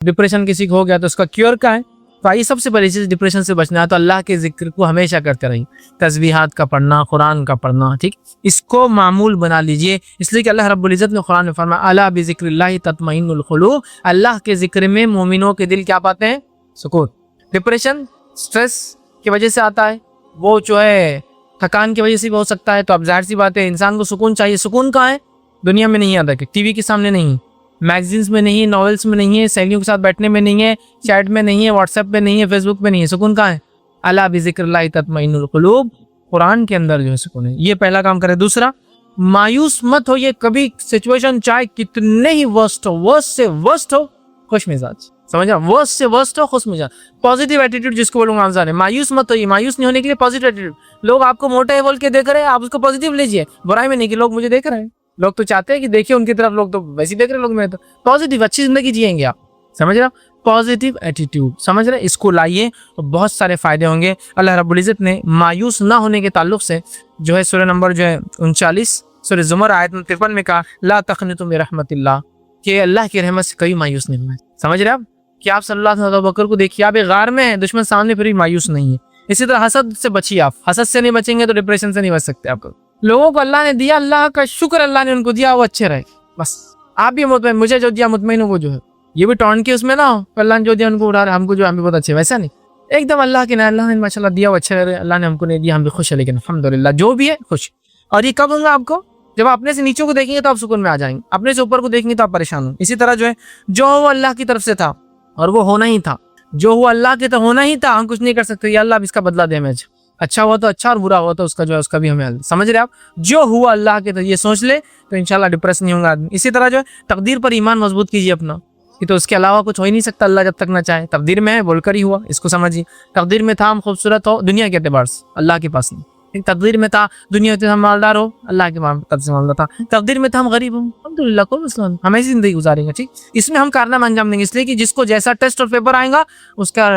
Depression किसी को हो गया तो उसका क्योर क्या है? तो आइए सबसे पहली चीज, डिप्रेशन से बचना है तो अल्लाह के जिक्र को हमेशा करते रहिए। तस्बीहात का पढ़ना, कुरान का पढ़ना, ठीक, इसको मामूल बना लीजिए। इसलिए कि अल्लाह रब्बुल इज्जत ने कुरान में फरमाया अला बिज़िक्रिल्लाहि तत्मइन्नुल कुलूब, अल्लाह के जिक्र में मोमिनों के दिल क्या पाते हैं? सुकून। डिप्रेशन स्ट्रेस की वजह से आता है, वो जो है थकान की वजह से भी हो सकता है। तो अब जाहिर सी बात है इंसान को सुकून चाहिए। सुकून कहाँ है? दुनिया में नहीं आता, टीवी के सामने नहीं, मैगजीन्स में नहीं है, नॉवेल्स में नहीं है, सहेलियों के साथ बैठने में नहीं है, चैट में नहीं है, व्हाट्सएप में नहीं है, फेसबुक में नहीं है। सुकून कहाँ है? अला बिज़िक्रिल्लाहि तत्मइन्नुल कुलूब, कुरान के अंदर जो है सुकून है। ये पहला काम करे। दूसरा, मायूस मत हो। ये कभी सिचुएशन चाहे कितने ही वर्स्ट हो, वर्स्ट से वर्स्ट हो, खुश मिजाज, समझ रहा, वर्स्ट से वर्स्ट हो, खुश मिजाज, पॉजिटिव एटीट्यूड जिसको बोलूंगा आप जाने। मायूस मत होइए। मायूस नहीं होने के लिए पॉजिटिव एटीट्यूड। लोग आपको मोटे है बोल के देख रहे हैं, आप उसको पॉजिटिव लीजिए। बुराई में नहीं कि लोग मुझे देख रहे हैं, लोग तो चाहते हैं कि देखिए उनकी तरफ, लोग तो वैसे ही देख रहे हैं लोग मेरे। तो पॉजिटिव अच्छी जिंदगी जिएंगे आप, समझ रहे हो? पॉजिटिव एटीट्यूड, समझ रहे, इसको लाइए और बहुत सारे फायदे होंगे। अल्लाह रब्बुल इज्जत ने मायूस ना होने के ताल्लुक से जो है सूरह नंबर जो है 39 सूरह ज़ुमर आयत 53 में कहा ला तक़नतु मिन रहमतिल्लाह, कि अल्लाह की रहमत से कभी मायूस नहीं होना है। समझ रहे आप कि आप सल्लल्लाहु अलैहि वसल्लम अबू बकर को देखिए, आप एक गार में हैं, दुश्मन सामने, फिर भी मायूस नहीं है। इसी तरह हसद से बचिए। आप हसद से नहीं बचेंगे तो डिप्रेशन से नहीं बच सकते। आपको लोगों को अल्लाह ने दिया, अल्लाह का शुक्र, अल्लाह ने उनको दिया, वो अच्छे रहे, बस। आप भी मुतमईन, मुझे जो दिया मुतमईन हो, वो जो है ये भी टॉन के उसमें ना हो, अल्लाह ने जो दिया उनको उड़ा रहे, हमको जो, हम भी बहुत अच्छे, वैसा नहीं, एकदम अल्लाह के, अल्लाह ने माशाल्लाह दिया, वो अच्छे रहे, अल्लाह ने हमको नहीं दिया, हम भी खुश है, लेकिन अल्हम्दुलिल्लाह जो भी है खुश। और ये कब होगा आपको? जब अपने से नीचे को देखेंगे तो आप सुकून में आ जाएंगे, अपने से ऊपर को देखेंगे तो आप परेशान हो। इसी तरह जो है, जो वो अल्लाह की तरफ से था और वो होना ही था, जो हुआ अल्लाह के तो होना ही था, हम कुछ नहीं कर सकते। या अल्लाह अब इसका बदला दे हमें, अच्छा हुआ तो अच्छा और बुरा हुआ तो उसका जो है उसका भी हमें, समझ रहे आप? जो हुआ अल्लाह के तो ये सोच ले तो इंशाल्लाह डिप्रेस नहीं होगा आदमी। इसी तरह जो है तकदीर पर ईमान मजबूत कीजिए अपना, कि तो उसके अलावा कुछ हो ही नहीं सकता, अल्लाह जब तक ना चाहे। तकदीर में है बोलकर ही हुआ, इसको समझिए। तकदीर में था हम खूबसूरत हो दुनिया के एतबार से, अल्लाह के पास नहीं। तकदीर में था दुनिया में हम मालदार हो, अल्लाह के तरफ से मालदार था। तकदीर में था हम गरीब हो, अल्हम्दुलिल्लाह, कोई मसला नहीं, हम ऐसी जिंदगी गुजारेंगे, ठीक। इसमें हम कारनामा अंजाम देंगे, इसलिए कि जिसको जैसा टेस्ट और पेपर आएगा उसका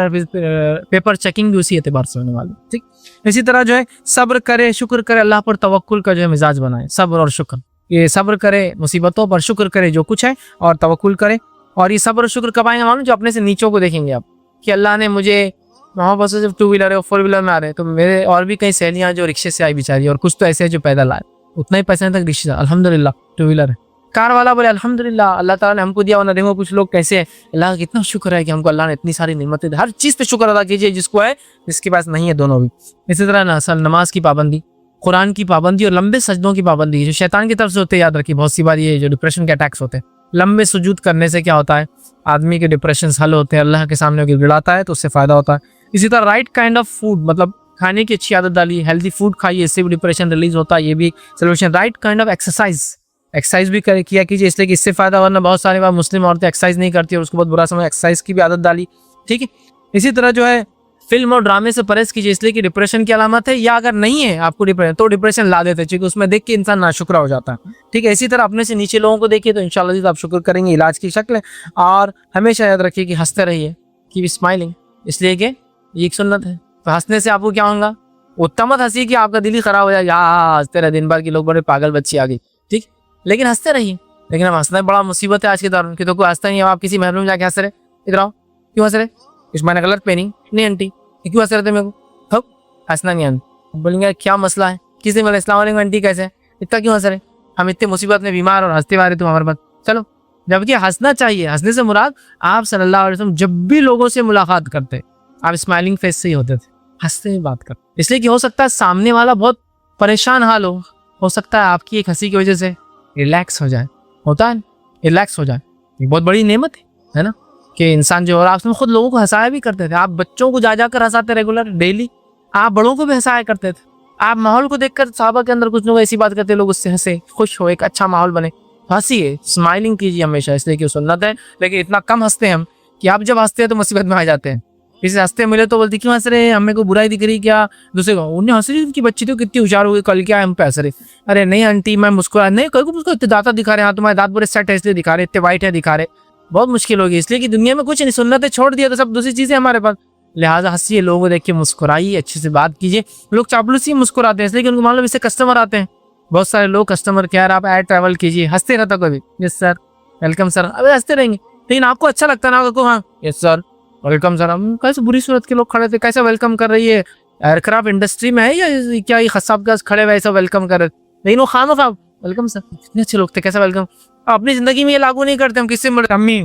पेपर चेकिंग भी उसी एतबार से होने वाली, ठीक। इसी तरह जो है सब्र करे, शुक्र करे, अल्लाह पर तवक्कुल का जो है मिजाज बनाए। सब्र और शुक्र, ये सब्र करे मुसीबतों पर, शुक्र करे जो कुछ है, और तवक्कुल करे। और ये सब्र और शुक्र कब आएंगे मालूम? जो अपने से नीचों को देखेंगे आप, कि अल्लाह ने मुझे, वहाँ पर जब 2 व्हीलर है, 4 व्हीलर में आ रहे हैं, तो मेरे और भी कई सहेलियाँ जो रिक्शे से आई बेचारी, और कुछ तो ऐसे है जो पैदल आए, उतना ही पैसे तक रिक्शा, अल्हम्दुलिल्लाह 2 व्हीलर है। कार वाला बोले अल्हम्दुलिल्लाह, अल्लाह ताला ने हमको दिया, वरना देखो कुछ लोग कैसे है। अल्लाह का कितना शुक्र है कि हमको अल्लाह ने इतनी सारी निमतें दी। हर चीज़ पे शुक्र अदा कीजिए, जिसको है, जिसके पास नहीं है, दोनों भी। इसी तरह असल नमाज की पाबंदी, कुरान की पाबंदी और लंबे सजदों की पाबंदी, जो शैतान की तरफ से होते हैं, याद रखिए। बहुत सी बार ये जो डिप्रेशन के अटैक्स होते हैं, लंबे सुजूद करने से क्या होता है, आदमी के डिप्रेशन हल होते हैं, अल्लाह के सामने गिड़गिड़ाता है तो उससे फायदा होता है। इसी तरह राइट काइंड ऑफ फूड, मतलब खाने की अच्छी आदत डालिए, हेल्दी फूड खाइए, इससे भी डिप्रेशन रिलीज होता है, ये भी solution. Right kind of exercise भी किया कीजिए, इसलिए कि इससे फायदा, वरना बहुत सारी बार मुस्लिम औरतें एक्सरसाइज नहीं करती और उसको बहुत बुरा समझ, एक्सरसाइज की भी आदत डाली, ठीक है। इसी तरह जो है फिल्म और ड्रामे से परहेज कीजिए, इसलिए कि डिप्रेशन की अलामत है, या अगर नहीं है आपको डिप्रेशन तो डिप्रेशन ला देते हैं, क्योंकि उसमें देख के इंसान नाशुक्र हो जाता है, ठीक है। इसी तरह अपने से नीचे लोगों को देखिए तो इंशाल्लाह आप शुक्र करेंगे, इलाज की शक्ल है। और हमेशा याद रखिए कि हंसते रहिए, कीप स्माइलिंग, इसलिए कि ये एक सुन्नत है। तो हंसने से आपको क्या होगा? उतना मत हंसी कि आपका दिल ही खराब हो जाए, यार हंसते रहे दिन भर की, लोग बड़े पागल बच्ची आ गई, ठीक, लेकिन हंसते रहिए। लेकिन अब हंसना बड़ा मुसीबत है आज के दौर में, कि तो कोई हंसता नहीं है। आप किसी महल में जाके हंस रहे, इधर आओ, क्यों हंस रहे? इस मैंने गलत पहनी नहीं आंटी, क्यों हंस रहे थे मेरे को? हंसना नहीं आंटी, बोलेंगे क्या मसला है, किसी बोले अस्सलाम वालेकुम आंटी कैसे, इतना क्यों हंस रहे? हम इतने मुसीबत में बीमार और हंसते आ रहे तुम हमारे पास, चलो। जबकि हंसना चाहिए। हंसने से मुराद, आप सल्लल्लाहु अलैहि वसल्लम जब भी लोगों से मुलाकात करते, आप स्माइलिंग फेस से ही होते थे, हंसते हुए बात करते, इसलिए कि हो सकता है सामने वाला बहुत परेशान हाल हो सकता है आपकी एक हंसी की वजह से रिलैक्स हो जाए, होता है, रिलैक्स हो जाए। ये बहुत बड़ी नेमत है ना, कि इंसान जो, और आप खुद लोगों को हंसाया भी करते थे। आप बच्चों को जा जाकर हंसाते रेगुलर, डेली। आप बड़ों को भी हंसाया करते थे। आप माहौल को देखकर सहाबा के अंदर कुछ लोग ऐसी बात करते, लोग उससे हंसे, खुश हो, एक अच्छा माहौल बने। हंसिए, स्माइलिंग कीजिए हमेशा, इसलिए कि सुन्नत है। लेकिन इतना कम हंसते हैं हम कि आप जब हंसते हैं तो मुसीबत में आ जाते हैं। किसी हंसते मिले तो बोलती क्यों हंस रहे हैं, हमें को बुराई दिख रही क्या? दूसरे को उन्हें हंस रही, उनकी बच्ची तो कितनी होशियार हो गई, कल क्या हम पे हंस रहे? अरे नहीं आंटी मैं मुस्कुरा नहीं, कल को उसको इतने दांत दिखा रहे हैं, तुम्हारे दांत पूरे सेट है इसलिए दिखा रहे, इतने वाइट है दिखा रहे। बहुत मुश्किल होगी, इसलिए कि दुनिया में कुछ नहीं, सुन्नतें छोड़ दिया तो सब दूसरी चीजें हमारे पास। लिहाजा हंसिए, लोगों को देख के मुस्कुराइए, अच्छे से बात कीजिए। लोग चापलूसी मुस्कुराते हैं, इसलिए कि उनको मालूम इससे कस्टमर आते हैं। बहुत सारे लोग कस्टमर केयर, आप एयर ट्रैवल कीजिए, हंसते रहता कभी, यस सर, वेलकम सर, अब हंसते रहेंगे। लेकिन आपको अच्छा लगता ना को, हाँ यस सर वेलकम सर, हम कैसे बुरी सूरत के लोग खड़े थे, कैसे वेलकम कर रही है, एयरक्राफ्ट इंडस्ट्री में है या क्या ये खसाब का खड़े हुए ऐसा वेलकम कर रहे, लेकिन वो खामखा वेलकम सर, कितने अच्छे लोग थे, कैसा वेलकम। अपनी जिंदगी में ये लागू नहीं करते हम, किससे मरे, अम्मी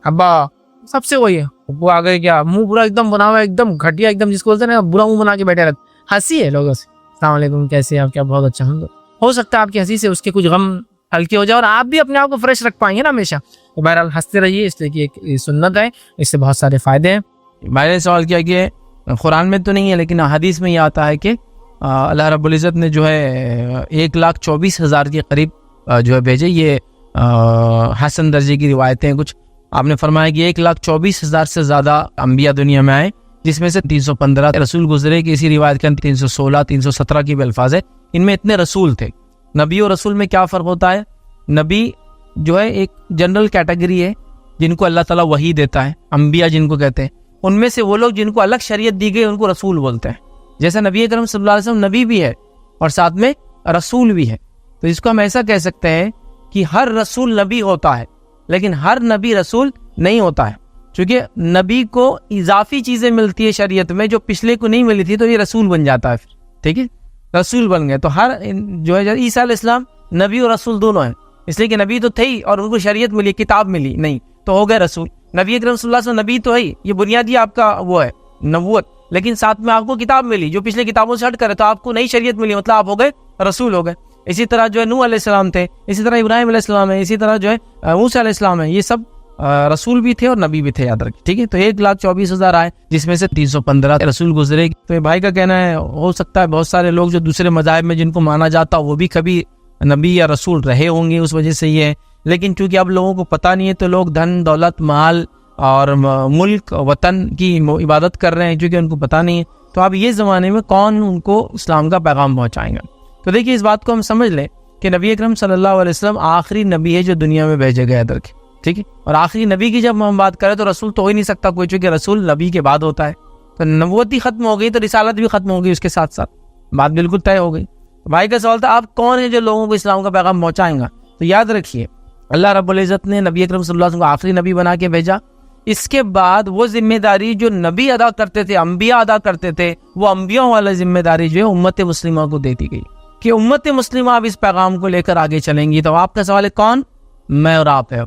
अब्बा सबसे वही है, वो आ गए क्या मुंह पूरा एकदम बना हुआ एकदम घटिया एकदम, जिसको बोलते हैं ना बुरा मुंह बना के बैठे रहते, हंसी है लोगों से, अस्सलाम वालेकुम कैसे आप, क्या बहुत अच्छा, हम हो सकता है आपकी हंसी से उसके कुछ गम हल्के हो जाए और आप भी अपने आप को फ्रेश रख पाएंगे ना हमेशा। तो बहरहाल हंसते रहिए, इसलिए कि एक सुन्नत है, इससे बहुत सारे फायदे हैं। भाई ने सवाल किया कि कुरान में तो नहीं है लेकिन हदीस में ये आता है कि अल्लाह रब्बुल इज़्ज़त ने जो है 1,24,000 के करीब जो है भेजे। ये हसन दर्जे की रिवायतें हैं कुछ। आपने फरमाया कि 1,24,000 से ज़्यादा अम्बिया दुनिया में आए, जिसमें से 315 रसूल गुजरे, कि इसी रिवायत के अंदर 316 317 की भी अल्फाज है। इनमें इतने रसूल थे। नबी और रसूल में क्या फ़र्क होता है? नबी जो है एक जनरल कैटेगरी है जिनको अल्लाह ताला वही देता है, अम्बिया जिनको कहते हैं। उनमें से वो लोग जिनको अलग शरीयत दी गई उनको रसूल बोलते हैं। जैसे नबी अकरम सल्लल्लाहु अलैहि वसल्लम नबी भी है और साथ में रसूल भी है, तो इसको हम ऐसा कह सकते हैं कि हर रसूल नबी होता है लेकिन हर नबी रसूल नहीं होता है, क्योंकि नबी को इजाफी चीज़ें मिलती है शरीयत में जो पिछले को नहीं मिली थी, तो ये रसूल बन जाता है फिर, ठीक है, रसूल बन गए। तो हर जो है ईसा अलैहिस्सलाम नबी और रसूल दोनों हैं, इसलिए कि नबी तो थे ही और उनको शरीयत मिली, किताब मिली नहीं, तो हो गए रसूल। नबी अकरम सल्लल्लाहु अलैहि वसल्लम नबी तो है ही, ये बुनियादी आपका वो है नबूवत, लेकिन साथ में आपको किताब मिली जो पिछले किताबों से हट कर है, तो आपको नई शरीयत मिली, मतलब आप हो गए रसूल हो गए। इसी तरह जो है नूह अलैहिस्सलाम थे, इसी तरह इब्राहिम अलैहिस्सलाम है, इसी तरह जो है मूसा अलैहिस्सलाम है, ये सब रसूल भी थे और नबी भी थे, याद रखिए, ठीक है। तो 1,24,000 आए जिसमें से 315 रसूल गुजरे। तो ये भाई का कहना है हो सकता है बहुत सारे लोग जो दूसरे मज़ाहिब में जिनको माना जाता वो भी कभी नबी या रसूल रहे होंगे, उस वजह से ये है। लेकिन चूंकि अब लोगों को पता नहीं है तो लोग धन दौलत माल और मुल्क वतन की इबादत कर रहे हैं, क्योंकि उनको पता नहीं है। तो अब ये ज़माने में कौन उनको इस्लाम का पैगाम पहुँचाएगा? तो देखिए इस बात को हम समझ लें कि नबी अकरम सल्लल्लाहु अलैहि वसल्लम आखिरी नबी है जो दुनिया में भेजे गए इधर के, ठीक है। और आखिरी नबी की जब हम बात करें तो रसूल तो हो ही नहीं सकता कोई, चूँकि रसूल नबी के बाद होता है। तो नबूवत ही खत्म हो गई तो रिसालत भी खत्म हो गई, उसके साथ साथ बात बिल्कुल तय हो गई। तो भाई का सवाल था आप कौन है जो लोगों को इस्लाम का पैगाम पहुँचाएंगा? तो याद रखिए अल्लाह रब्बुल इज़्ज़त ने नबी अकरम सल्लल्लाहु अलैहि वसल्लम को आखिरी नबी बना के भेजा। इसके बाद वो जिम्मेदारी जो नबी अदा करते थे, अम्बिया अदा करते थे, वो अम्बियों वाला जिम्मेदारी जो है उम्मत मुस्लिमा को दे दी गई कि उम्मत मुस्लिमा अब इस पैगाम को लेकर आगे चलेंगी। तो आपका सवाल है कौन? मैं और आप है।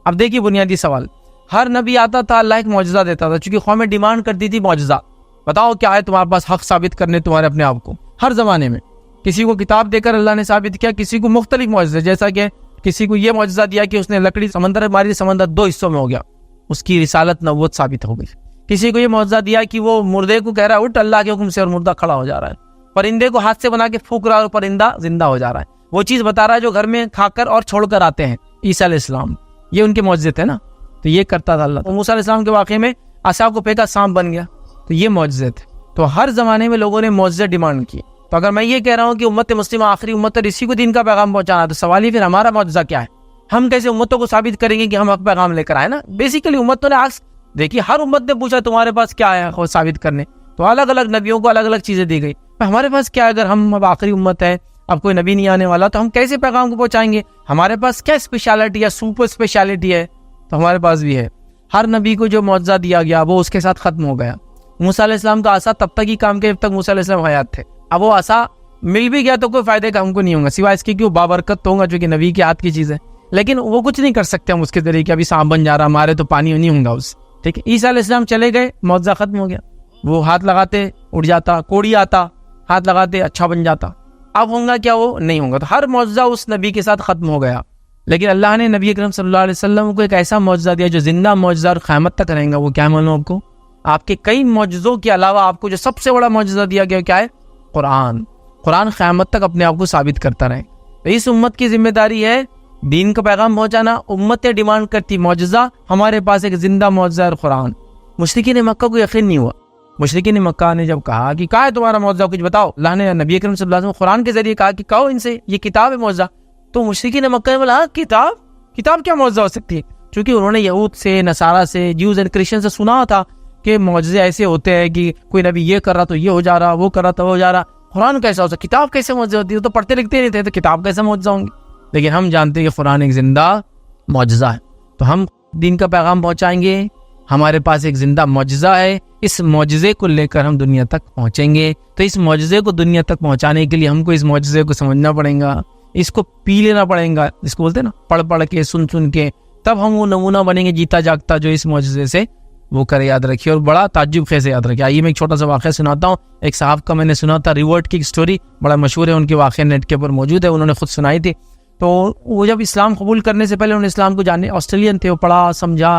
अब देखिए बुनियादी सवाल, हर नबी आता था अल्लाह एक मौजज़ा देता था, चूंकि कौमें डिमांड करती थी मौजज़ा, बताओ क्या है तुम्हारे पास हक साबित करने तुम्हारे अपने आप को। हर जमाने में किसी को किताब देकर अल्लाह ने साबित किया, किसी को मुख्तलिफ मौजज़े, जैसा कि किसी को यह मौजज़ा दिया कि उसने लकड़ी समंदर मारी, समंदर 2 हिस्सों में हो गया, उसकी रिसालत नबूवत साबित हो गई। किसी को यह मौजज़ा दिया कि वो मुर्दे को कह रहा है उठ अल्लाह के हुक्म से, और मुर्दा खड़ा हो जा रहा है। परिंदे को हाथ से बना के फूंक रहा है और परिंदा जिंदा हो जा रहा है। वो चीज़ बता रहा है जो घर में खाकर और छोड़कर आते हैं ईसा अलैहिस्सलाम, ये उनके मौजज़े थे ना, तो ये करता था अल्लाह। तो मूसा अलैहिस्सलाम के वाक़े में आसा को फेंका सांप बन गया, तो ये मौजज़े थे। तो हर ज़माने में लोगों ने मौजज़े डिमांड किए। तो अगर मैं ये कह रहा हूँ कि उम्मत मुस्लिमा आखिरी उम्मत और इसी को दीन का पैगाम पहुँचाना, तो सवाल ही फिर हमारा मौजज़ा क्या है? हम कैसे उम्मतों को साबित करेंगे कि हम हक पैगाम लेकर आए ना? बेसिकली उम्मतों ने आज देखिए हर उम्मत ने पूछा तुम्हारे पास क्या है खुद साबित करने, तो अलग अलग नबियों को अलग अलग चीज़ें दी गई। हमारे पास क्या है? अगर हम अब आखिरी उम्मत है, अब कोई नबी नहीं आने वाला, तो हम कैसे पैगाम को पहुँचाएंगे? हमारे पास क्या स्पेशलिटी या सुपर स्पेशलिटी है? तो हमारे पास भी है। हर नबी को जो मौजज़ा दिया गया वो उसके साथ ख़त्म हो गया। मूसा अलैहिस्सलाम का आसा तब तक ही काम किया जब तक मूसा अलैहिस्सलाम हयात थे। अब वो आसा मिल भी गया तो कोई फ़ायदे का हमको नहीं होगा, सिवाय इसके कि वो बाबरकत तो होगा जो कि नबी के हाथ की चीज़ है, लेकिन वो कुछ नहीं कर सकते हम उसके ज़रिए कि अभी सांप बन जा रहा हमारे तो पानी नहीं होगा उस, ठीक है। ईसा अलैहिस्सलाम चले गए, मौजज़ा ख़त्म हो गया। वो हाथ लगाते उड़ जाता, कोड़ी आता, हाथ लगाते अच्छा बन जाता। अब होगा क्या? वो नहीं होगा। तो हर मौजज़ा उस नबी के साथ ख़त्म हो गया। लेकिन अल्लाह ने नबी अकरम सल्लल्लाहु अलैहि वसल्लम को एक ऐसा मौजज़ा दिया जो जिंदा मौजज़ा और क़यामत तक रहेगा। वो क्या है मालूम आपको? आपके कई मौजज़ों के अलावा आपको जो सबसे बड़ा मौजज़ा दिया गया क्या है? कुरान। कुरान क़यामत तक अपने आप को साबित करता रहे। तो इस उम्मत की जिम्मेदारी है दीन का पैगाम पहुँचाना। उम्मतें डिमांड करती मौजज़ा, हमारे पास एक जिंदा मौजज़ा और कुरान। मुशरिकीन मक्का को यकीन नहीं हुआ। मुशरिकीन मक्का ने जब कहा कि क्या है तुम्हारा मौजज़ा, कुछ बताओ, अल्लाह ने नबी अकरम सल्लल्लाहु अलैहि वसल्लम कुरान के जरिए कहा कि कहो इनसे ये किताब है मौजज़ा। तो मुशरिकीन मक्का ने बोला किताब क्या मौजज़ा हो सकती है? क्योंकि उन्होंने यहूद से, नसारा से, ज्यूज एंड क्रिश्चियन से सुना था कि मौजज़े ऐसे होते हैं कि कोई नबी ये कर रहा तो ये हो जा रहा, वो कर रहा तो वो हो जा रहा। कुरान कैसा हो सकता? किताब कैसे मौजज़ा होती है? तो पढ़ते लिखते नहीं थे, तो किताब कैसे मौजज़ा होंगी? लेकिन हम जानते हैं कि कुरान एक जिंदा मौजज़ा है। तो हम दीन का पैगाम पहुंचाएंगे। हमारे पास एक जिंदा मौजज़ा है, इस मौजज़े को लेकर हम दुनिया तक पहुंचेंगे। तो इस मौजज़े को दुनिया तक पहुंचाने के लिए हमको इस मौजज़े को समझना पड़ेगा, इसको पी लेना पड़ेगा, इसको बोलते हैं ना, पढ़ पढ़ के सुन सुन के, तब हम वो नमूना बनेंगे जीता जागता जो इस मौजज़े से वो करे। याद रखिए और बड़ा ताज्जुब कैसे याद रखिए। आइए मैं एक छोटा सा वाक़या सुनाता हूँ। एक साहब का मैंने सुना था, रिवर्ट की स्टोरी बड़ा मशहूर है, उनके वाक़े नेट के ऊपर मौजूद है, उन्होंने खुद सुनाई थी। तो वो जब इस्लाम कबूल करने से पहले उन्होंने इस्लाम को जानने, ऑस्ट्रेलियन थे, वो पढ़ा समझा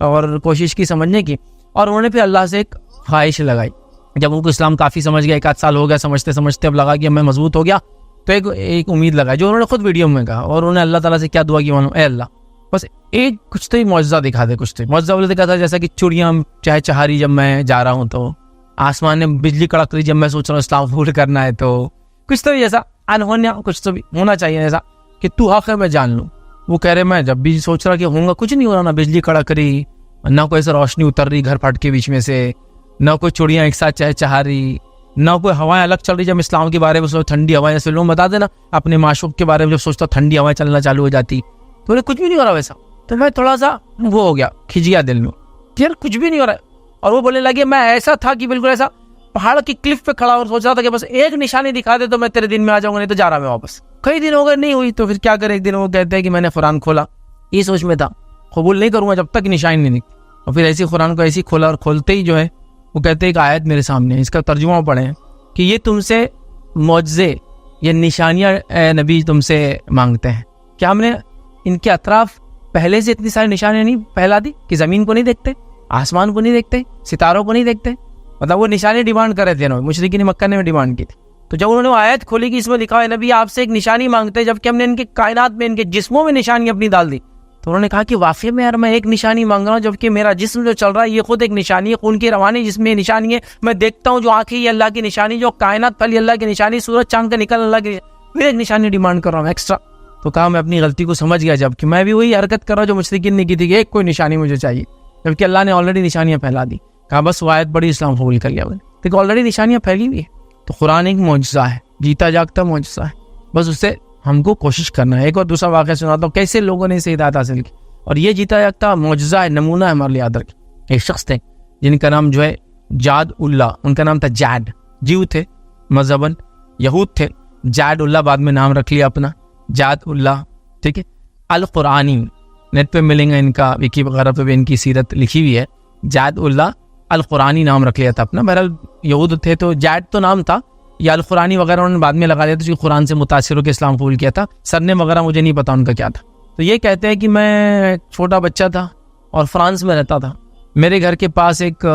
और कोशिश की समझने की, और उन्होंने फिर अल्लाह से एक ख्वाहिश लगाई। जब उनको इस्लाम काफ़ी समझ गया, 1 आध साल हो गया समझते समझते, अब लगा कि मैं मजबूत हो गया, तो एक उम्मीद लगाई जो उन्होंने खुद वीडियो में कहा। और उन्होंने अल्लाह ताला से क्या दुआ की, मालूम, ए अल्लाह बस एक कुछ तो ही मौजज़ा दिखा दे, कुछ तो मौजज़ा बोले दिखा था, जैसा कि चिड़ियाँ चहचहा रही जब मैं जा रहा हूँ, तो आसमान में बिजली कड़क रही जब मैं सोच रहा हूँ इस्लाम कबूल करना है, तो कुछ तो भी ऐसा अनहोना कुछ तो भी होना चाहिए ऐसा कि तू हक है मैं जान लूँ। वो कह रहे मैं जब भी सोच रहा कि होऊंगा, कुछ नहीं हो रहा, ना बिजली कड़क रही, ना कोई ऐसा रोशनी उतर रही घर फट के बीच में से, ना कोई चिड़ियाँ एक साथ चहचहा रही, ना कोई हवाएं अलग चल रही। जब इस्लाम के बारे में सोच, ठंडी हवाएं, जैसे लोग बता देना अपने माशूक के बारे में जब सोचता ठंडी हवाएं चलना चालू हो जाती, तो कुछ भी नहीं हो रहा वैसा। तो मैं थोड़ा सा वो हो गया, खिंच गया दिल में, यार कुछ भी नहीं हो रहा है। और वो बोलने लगे मैं ऐसा था कि बिल्कुल ऐसा पहाड़ की क्लिफ पे खड़ा और सोच रहा था कि बस एक निशानी दिखा दे तो मैं तेरे दिन में आ जाऊंगा, नहीं तो जा रहा मैं वापस। कई दिन हो गए नहीं हुई, तो फिर क्या करे, एक दिन वो कहते हैं कि मैंने कुरान खोला, ये सोच में था कबूल नहीं करूंगा जब तक निशानी नहीं दिखती। और फिर ऐसी कुरान को ऐसी खोला, और खोलते ही जो है वो कहते हैं एक आयत मेरे सामने, इसका तर्जुमा पढ़े कि ये तुमसे मौजज़े, ये निशानियाँ नबी तुमसे मांगते हैं। क्या हमने इनके अतराफ पहले से इतनी सारी निशानियाँ नहीं फैला दी कि ज़मीन को नहीं देखते, आसमान को नहीं देखते, सितारों को नहीं देखते? मतलब वो निशानी डिमांड कर रहे थे ना, मुशरिकीन मक्का ने डिमांड की थी। तो जब उन्होंने वो आयत खोली कि इसमें लिखा है नबी आपसे एक निशानी मांगते हैं, जबकि हमने इनके कायनात में, इनके जिस्मों में निशानी अपनी डाल दी, तो उन्होंने कहा कि वाकई में यार मैं एक निशानी मांग रहा हूँ, जबकि मेरा जिस्म जो चल रहा है ये खुद एक निशानी है, खून की रवानी जिसमें निशानी है। मैं देखता हूँ जो आंखें ये अल्लाह की निशानी, जो कायनात फैली अल्लाह की निशानी, सूरज चांद का निकल अल्लाह की, फिर एक निशानी डिमांड कर रहा हूँ एक्स्ट्रा। तो कहा मैं अपनी गलती को समझ गया, जबकि मैं भी वही हरकत कर रहा हूँ जो मुशरिकीन ने की थी कि एक कोई निशानी मुझे चाहिए, जबकि अल्लाह ने ऑलरेडी निशानियाँ फैला दी। कहा बस वो आयत बड़ी, इस्लाम कबूल कर लिया। देखो ऑलरेडी निशानियाँ फैली हुई है। तो कुरान एक मौजज़ा है, जीता जागता मौजज़ा है, बस उससे हमको कोशिश करना है। एक और दूसरा वाक़या सुनाता हूँ कैसे लोगों ने इसे हिदायत हासिल की, और ये जीता जागता मौजज़ा है, नमूना है हमारे लिए। याद रखें एक शख्स थे जिनका नाम जो है जाद उल्लाह, उनका नाम था जैड, जीव थे, मजहबन यहूद थे। जैड उल्लाह बाद में नाम रख लिया अपना, जाद उल्लाह, ठीक है। अल कुरानी नेट पे मिलेंगे, इनका विकी वगैरह पे भी इनकी सीरत लिखी हुई है। जाद उल्लाह अल कुरानी नाम रख लिया था अपना। बहरहाल यहूद थे तो जैड तो नाम था, या अल कुरानी वगैरह उन्होंने बाद में लगा दिया था, क्योंकि कुरान से मुतासिर होकर इस्लाम कबूल किया था। सरनेम वगैरह मुझे नहीं पता उनका क्या था। तो ये कहते हैं कि मैं छोटा बच्चा था और फ्रांस में रहता था। मेरे घर के पास एक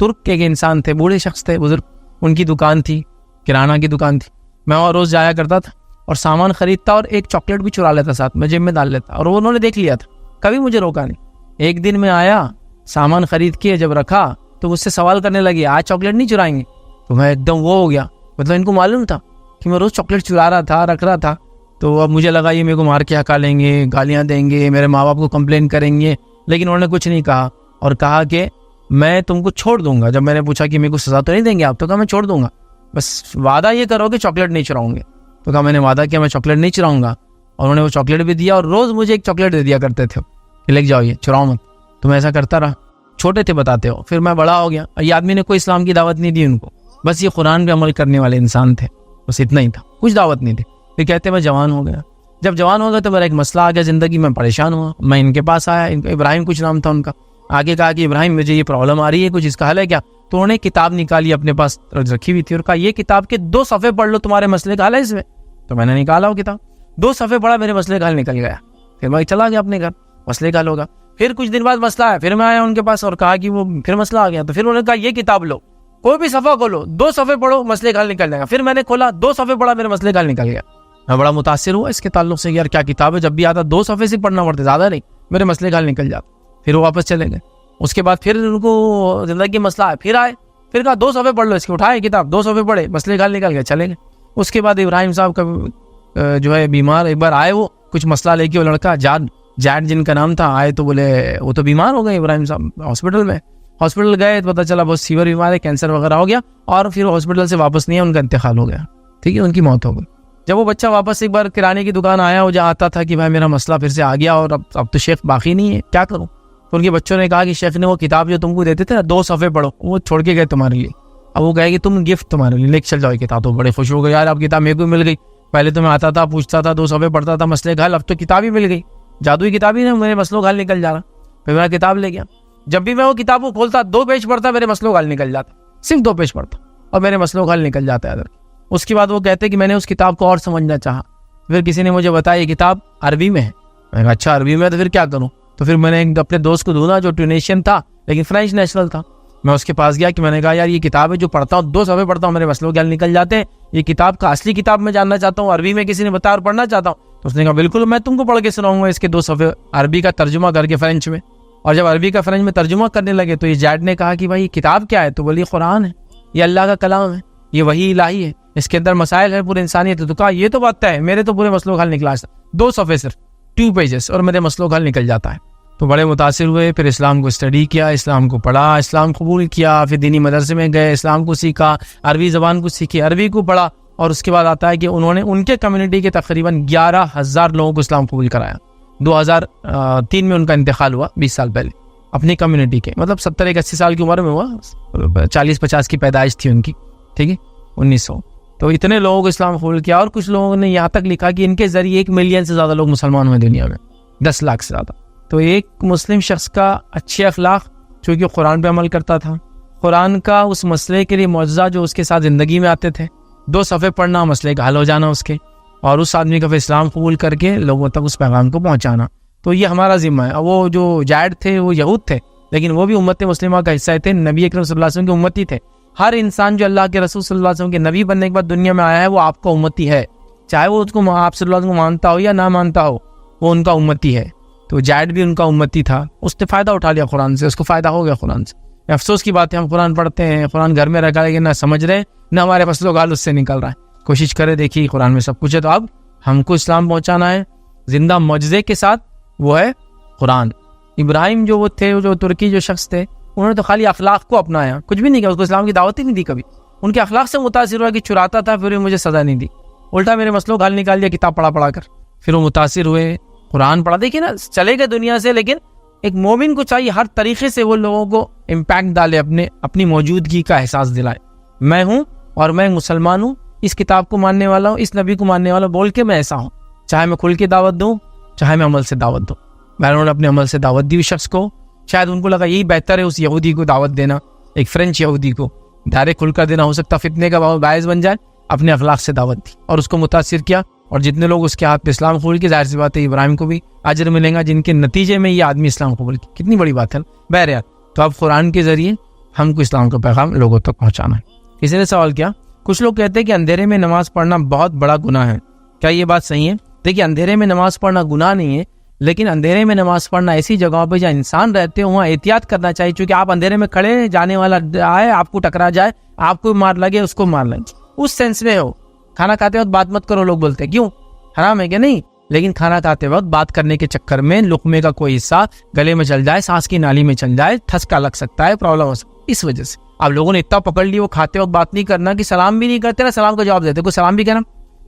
तुर्क के इंसान थे, बूढ़े शख्स थे, बुजुर्ग, उनकी दुकान थी, किराना की दुकान थी। मैं और रोज़ जाया करता था और सामान खरीदता और एक चॉकलेट भी चुरा लेता साथ में, जेब में डाल लेता, और वो उन्होंने देख लिया था, कभी मुझे रोका नहीं। एक दिन मैं आया, सामान खरीद के जब रखा तो मुझसे सवाल करने लगे आज चॉकलेट नहीं चुराएंगे। तो मैं एकदम वो हो गया, मतलब इनको मालूम था कि मैं रोज़ चॉकलेट चुरा रहा था, रख रहा था। तो अब मुझे लगा ये मेरे को मार के हका लेंगे, गालियाँ देंगे, मेरे माँ बाप को कंप्लेन करेंगे, लेकिन उन्होंने कुछ नहीं कहा और कहा कि मैं तुमको छोड़ दूंगा। जब मैंने पूछा कि मेरे को सज़ा तो नहीं देंगे आप, तो कहा मैं छोड़ दूंगा, बस वादा ये करो कि चॉकलेट नहीं चुराऊंगे। तो कहा मैंने वादा किया मैं चॉकलेट नहीं चुराऊंगा, और उन्होंने वो चॉकलेट भी दिया और रोज़ मुझे एक चॉकलेट दे दिया करते थे कि लेके जाओ ये, चुराओ मत। तो मैं ऐसा करता रहा, छोटे थे बताते हो। फिर मैं बड़ा हो गया, ये आदमी ने कोई इस्लाम की दावत नहीं दी उनको, बस ये कुरान पे अमल करने वाले इंसान थे, बस इतना ही था, कुछ दावत नहीं थी। फिर कहते मैं जवान हो गया। जब जवान हो गया तो मेरा एक मसला आ गया ज़िंदगी में, परेशान हुआ। मैं इनके पास आया, इनको इब्राहिम कुछ नाम था उनका। आगे कहा कि इब्राहिम मुझे ये प्रॉब्लम आ रही है, कुछ इसका हल है क्या? तो उन्होंने किताब निकाली, अपने पास रखी हुई थी, और कहा ये किताब के 2 सफ़े पढ़ लो, तुम्हारे मसले का हल है इसमें। तो मैंने निकाला वो किताब, 2 सफ़े पढ़ा, मेरे मसले का हल निकल गया। फिर मैं चला गया अपने घर, मसले का हल होगा। फिर कुछ दिन बाद मसला आया, फिर मैं आया उनके पास और कहा कि वो फिर मसला आ गया। तो फिर उन्होंने कहा ये किताब लो, कोई भी सफ़ा खोलो, 2 सफ़े पढ़ो, मसले का हल निकल जाएगा। फिर मैंने खोला, 2 सफ़े पढ़ा, मेरे मसले का हल निकल गया। मैं बड़ा मुतासिर हुआ इसके ताल्लुक से, यार क्या किताब है, जब भी आता 2 सफ़े से पढ़ना पड़ता, ज़्यादा नहीं, मेरे मसले का हल निकल जाता। फिर वो वापस चले गए। उसके बाद फिर उनको ज़िंदगी मसला है, फिर आए, फिर कहा 2 सफ़े पढ़ लो इसके, उठाए किताब, 2 सफ़े पढ़े, मसले का हल निकल गए, चले गए। उसके बाद इब्राहिम साहब का जो है बीमार, एक बार आए वो कुछ मसला लेके, वो लड़का जैड जिनका नाम था, आए तो बोले वो तो बीमार हो गए इब्राहिम साहब हॉस्पिटल में। हॉस्पिटल गए तो पता चला बहुत सीवियर बीमार है, कैंसर वगैरह हो गया, और फिर हॉस्पिटल से वापस नहीं है, उनका इंतकाल हो गया, ठीक है, उनकी मौत हो गई। जब वो बच्चा वापस एक बार किराने की दुकान आया, वो जहाँ आता था कि भाई मेरा मसला फिर से आ गया और अब तो शेख बाकी नहीं है, क्या करूँ। तो उनके बच्चों ने कहा कि शेख ने वो किताब जो तुमको देते थे ना, 2 सफ़े पढ़ो, वो छोड़ के गए तुम्हारे लिए। अब वो कहे कि तुम गिफ्ट तुम्हारे लिए लेके चल जाओ किताब। तो बड़े खुश हो गए, यार अब किताब मेरे को मिल गई। पहले तो मैं आता था, पूछता था, 2 सफ़े पढ़ता था, मसले का हल, अब तो किताब ही मिल गई, जादुई किताब ही ना, मेरे मसलों का हल निकल जा रहा। फिर मैं किताब ले गया। जब भी मैं वो किताब को खोलता, 2 पेज पढ़ता, मेरे मसलों का हल निकल जाता, सिर्फ 2 पेज पढ़ता और मेरे मसलों का हल निकल जाता है। उसके बाद वो कहते कि मैंने उस किताब को और समझना चाहा। फिर किसी ने मुझे बताया ये किताब अरबी में है। मैंने कहा अच्छा अरबी में, तो फिर क्या करूँ। तो फिर मैंने एक अपने दोस्त को ढूंढा जो ट्यूनीशियन था लेकिन फ्रेंच नेशनल था। मैं उसके पास गया कि मैंने कहा यार ये किताब है जो पढ़ता हूँ, 2 सफ़े पढ़ता हूँ, मेरे मसलों के हल निकल जाते हैं, ये किताब का असली किताब मैं जानना चाहता हूँ, अरबी में किसी ने बताया और पढ़ना चाहता हूँ। तो उसने कहा बिल्कुल, मैं तुमको पढ़ के सुनाऊंगा इसके 2 सफ़े अरबी का तर्जुमा करके फ्रेंच में। और जब अरबी का फ्रेंच में तर्जुमा करने लगे तो ये जैड ने कहा कि भाई ये किताब क्या है। तो बोली कुरान है, ये अल्लाह का कलाम है, ये वही इलाही है, इसके अंदर मसाइल है पूरे इंसानियत। तो कहा ये तो बात है, मेरे तो पूरे मसलों का हल निकला, 2 सफ़े सिर्फ 2 पेजेस और मेरे मसलों का हल निकल जाता है। तो बड़े मुतासिर हुए, फिर इस्लाम को स्टडी किया, इस्लाम को पढ़ा, इस्लाम कबूल किया, फिर दीनी मदरसे में गए, इस्लाम को सीखा, अरबी ज़बान को सीखी, अरबी को पढ़ा। और उसके बाद आता है कि उन्होंने उनके कम्युनिटी के तकरीबन 11,000 लोगों को इस्लाम कबूल कराया। 2003 में उनका इंतकाल हुआ, 20 साल पहले, अपनी कम्युनिटी के, मतलब 70-80 साल की उम्र में हुआ, 40-50 की पैदाइश थी उनकी, ठीक है, 1900। तो इतने लोगों को इस्लाम कबूल किया। और कुछ लोगों ने यहाँ तक लिखा कि इनके ज़रिए 1 मिलियन से ज़्यादा लोग मुसलमान हुए दुनिया में, 10 लाख से ज़्यादा। तो एक मुस्लिम शख्स का अच्छे अखलाक, चूँकि कुरान पे अमल करता था, कुरान का उस मसले के लिए मौजज़ा जो उसके साथ ज़िंदगी में आते थे, 2 सफ़े पढ़ना, मसले का हल हो जाना उसके, और उस आदमी का फिर इस्लाम कबूल करके लोगों तक उस पैगाम को पहुँचाना। तो ये हमारा ज़िम्मा है। वो जो जैड थे वो यहूद थे, लेकिन वो भी उम्मत मुस्लिमा का हिस्सा थे, नबी अकरम सल्लल्लाहु अलैहि वसल्लम के उम्मती थे। हर इंसान जो अल्लाह के रसूल सल्लल्लाहु अलैहि वसल्लम के नबी बनने के बाद दुनिया में आया है वो आपका उम्मती है, चाहे वो उसको आप सल्लल्लाहु अलैहि वसल्लम को मानता हो या ना मानता हो, वो उनका उम्मती है। तो जैड भी उनका उम्मती था, उसने फ़ायदा उठा लिया कुरान से, उसको फ़ायदा हो गया कुरान से। अफसोस की बात है, हम कुरान पढ़ते हैं, कुरान घर में रखा है, ना समझ रहे ना हमारे मसलों का हल उससे निकल रहा है। कोशिश करें, देखिए कुरान में सब कुछ है। तो अब हमको इस्लाम पहुँचाना है जिंदा मौजज़े के साथ, वो है कुरान। इब्राहिम जो वो थे, जो तुर्की जो शख्स थे, उन्होंने तो खाली अखलाक को अपनाया, कुछ भी नहीं किया, उसको इस्लाम की दावत ही नहीं दी कभी। उनके अखलाक से मुतासिर हुआ कि चुराता था, फिर मुझे सज़ा नहीं दी, उल्टा मेरे मसलों का हल निकाल दिया किताब पढ़ा कर। फिर वो मुतासिर हुए, कुरान पढ़ा। देखिए ना, चले गए दुनिया से, लेकिन एक मोमिन को चाहिए हर तरीके से वो लोगों को इम्पैक्ट डाले, अपनी मौजूदगी का एहसास दिलाए। मैं हूँ और मैं मुसलमान हूँ, इस किताब को मानने वाला हूँ, इस नबी को मानने वाला बोल के मैं ऐसा हूँ। चाहे मैं खुल के दावत दूँ, चाहे मैं अमल से दावत दूँ। मैंने अपने अमल से दावत दी उस शख्स को, शायद उनको लगा यही बेहतर है उस यहूदी को दावत देना, एक फ्रेंच यहूदी को डायरेक्ट खुलकर देना, हो सकता फितने का बायस बन जाए। अपने अखलाक से दावत दी और उसको मुतासिर किया, और जितने लोग उसके हाथ पे इस्लाम कबूल की, जाहिर सी बात है इब्राहिम को भी अजर मिलेगा, जिनके नतीजे में ये आदमी इस्लाम कबूल की। कितनी बड़ी बात है बहरहाल। तो अब कुरान के ज़रिए हमको इस्लाम का पैगाम लोगों तक पहुँचाना है। किसी ने सवाल किया, कुछ लोग कहते हैं कि अंधेरे में नमाज पढ़ना बहुत बड़ा गुनाह है, क्या ये बात सही है? देखिए, अंधेरे में नमाज पढ़ना गुनाह नहीं है, लेकिन अंधेरे में नमाज पढ़ना ऐसी जगहों पे जहाँ इंसान रहते हो वहाँ एहतियात करना चाहिए। क्योंकि आप अंधेरे में खड़े, जाने वाला आए, आपको टकरा जाए, आपको मार लगे, उसको मार लगे, उस सेंस में हो। खाना खाते वक्त बात मत करो, लोग बोलते हैं क्यों, हराम है क्या? नहीं, लेकिन खाना खाते वक्त बात करने के चक्कर में लुकमे का कोई हिस्सा गले में चल जाए, सांस की नाली में चल जाए, ठसका लग सकता है, प्रॉब्लम हो सकती है। इस वजह से अब लोगों ने इतना पकड़ लिया, वो खाते वक्त बात नहीं करना, कि सलाम भी नहीं करते ना सलाम का जवाब देते। कोई सलाम भी करना,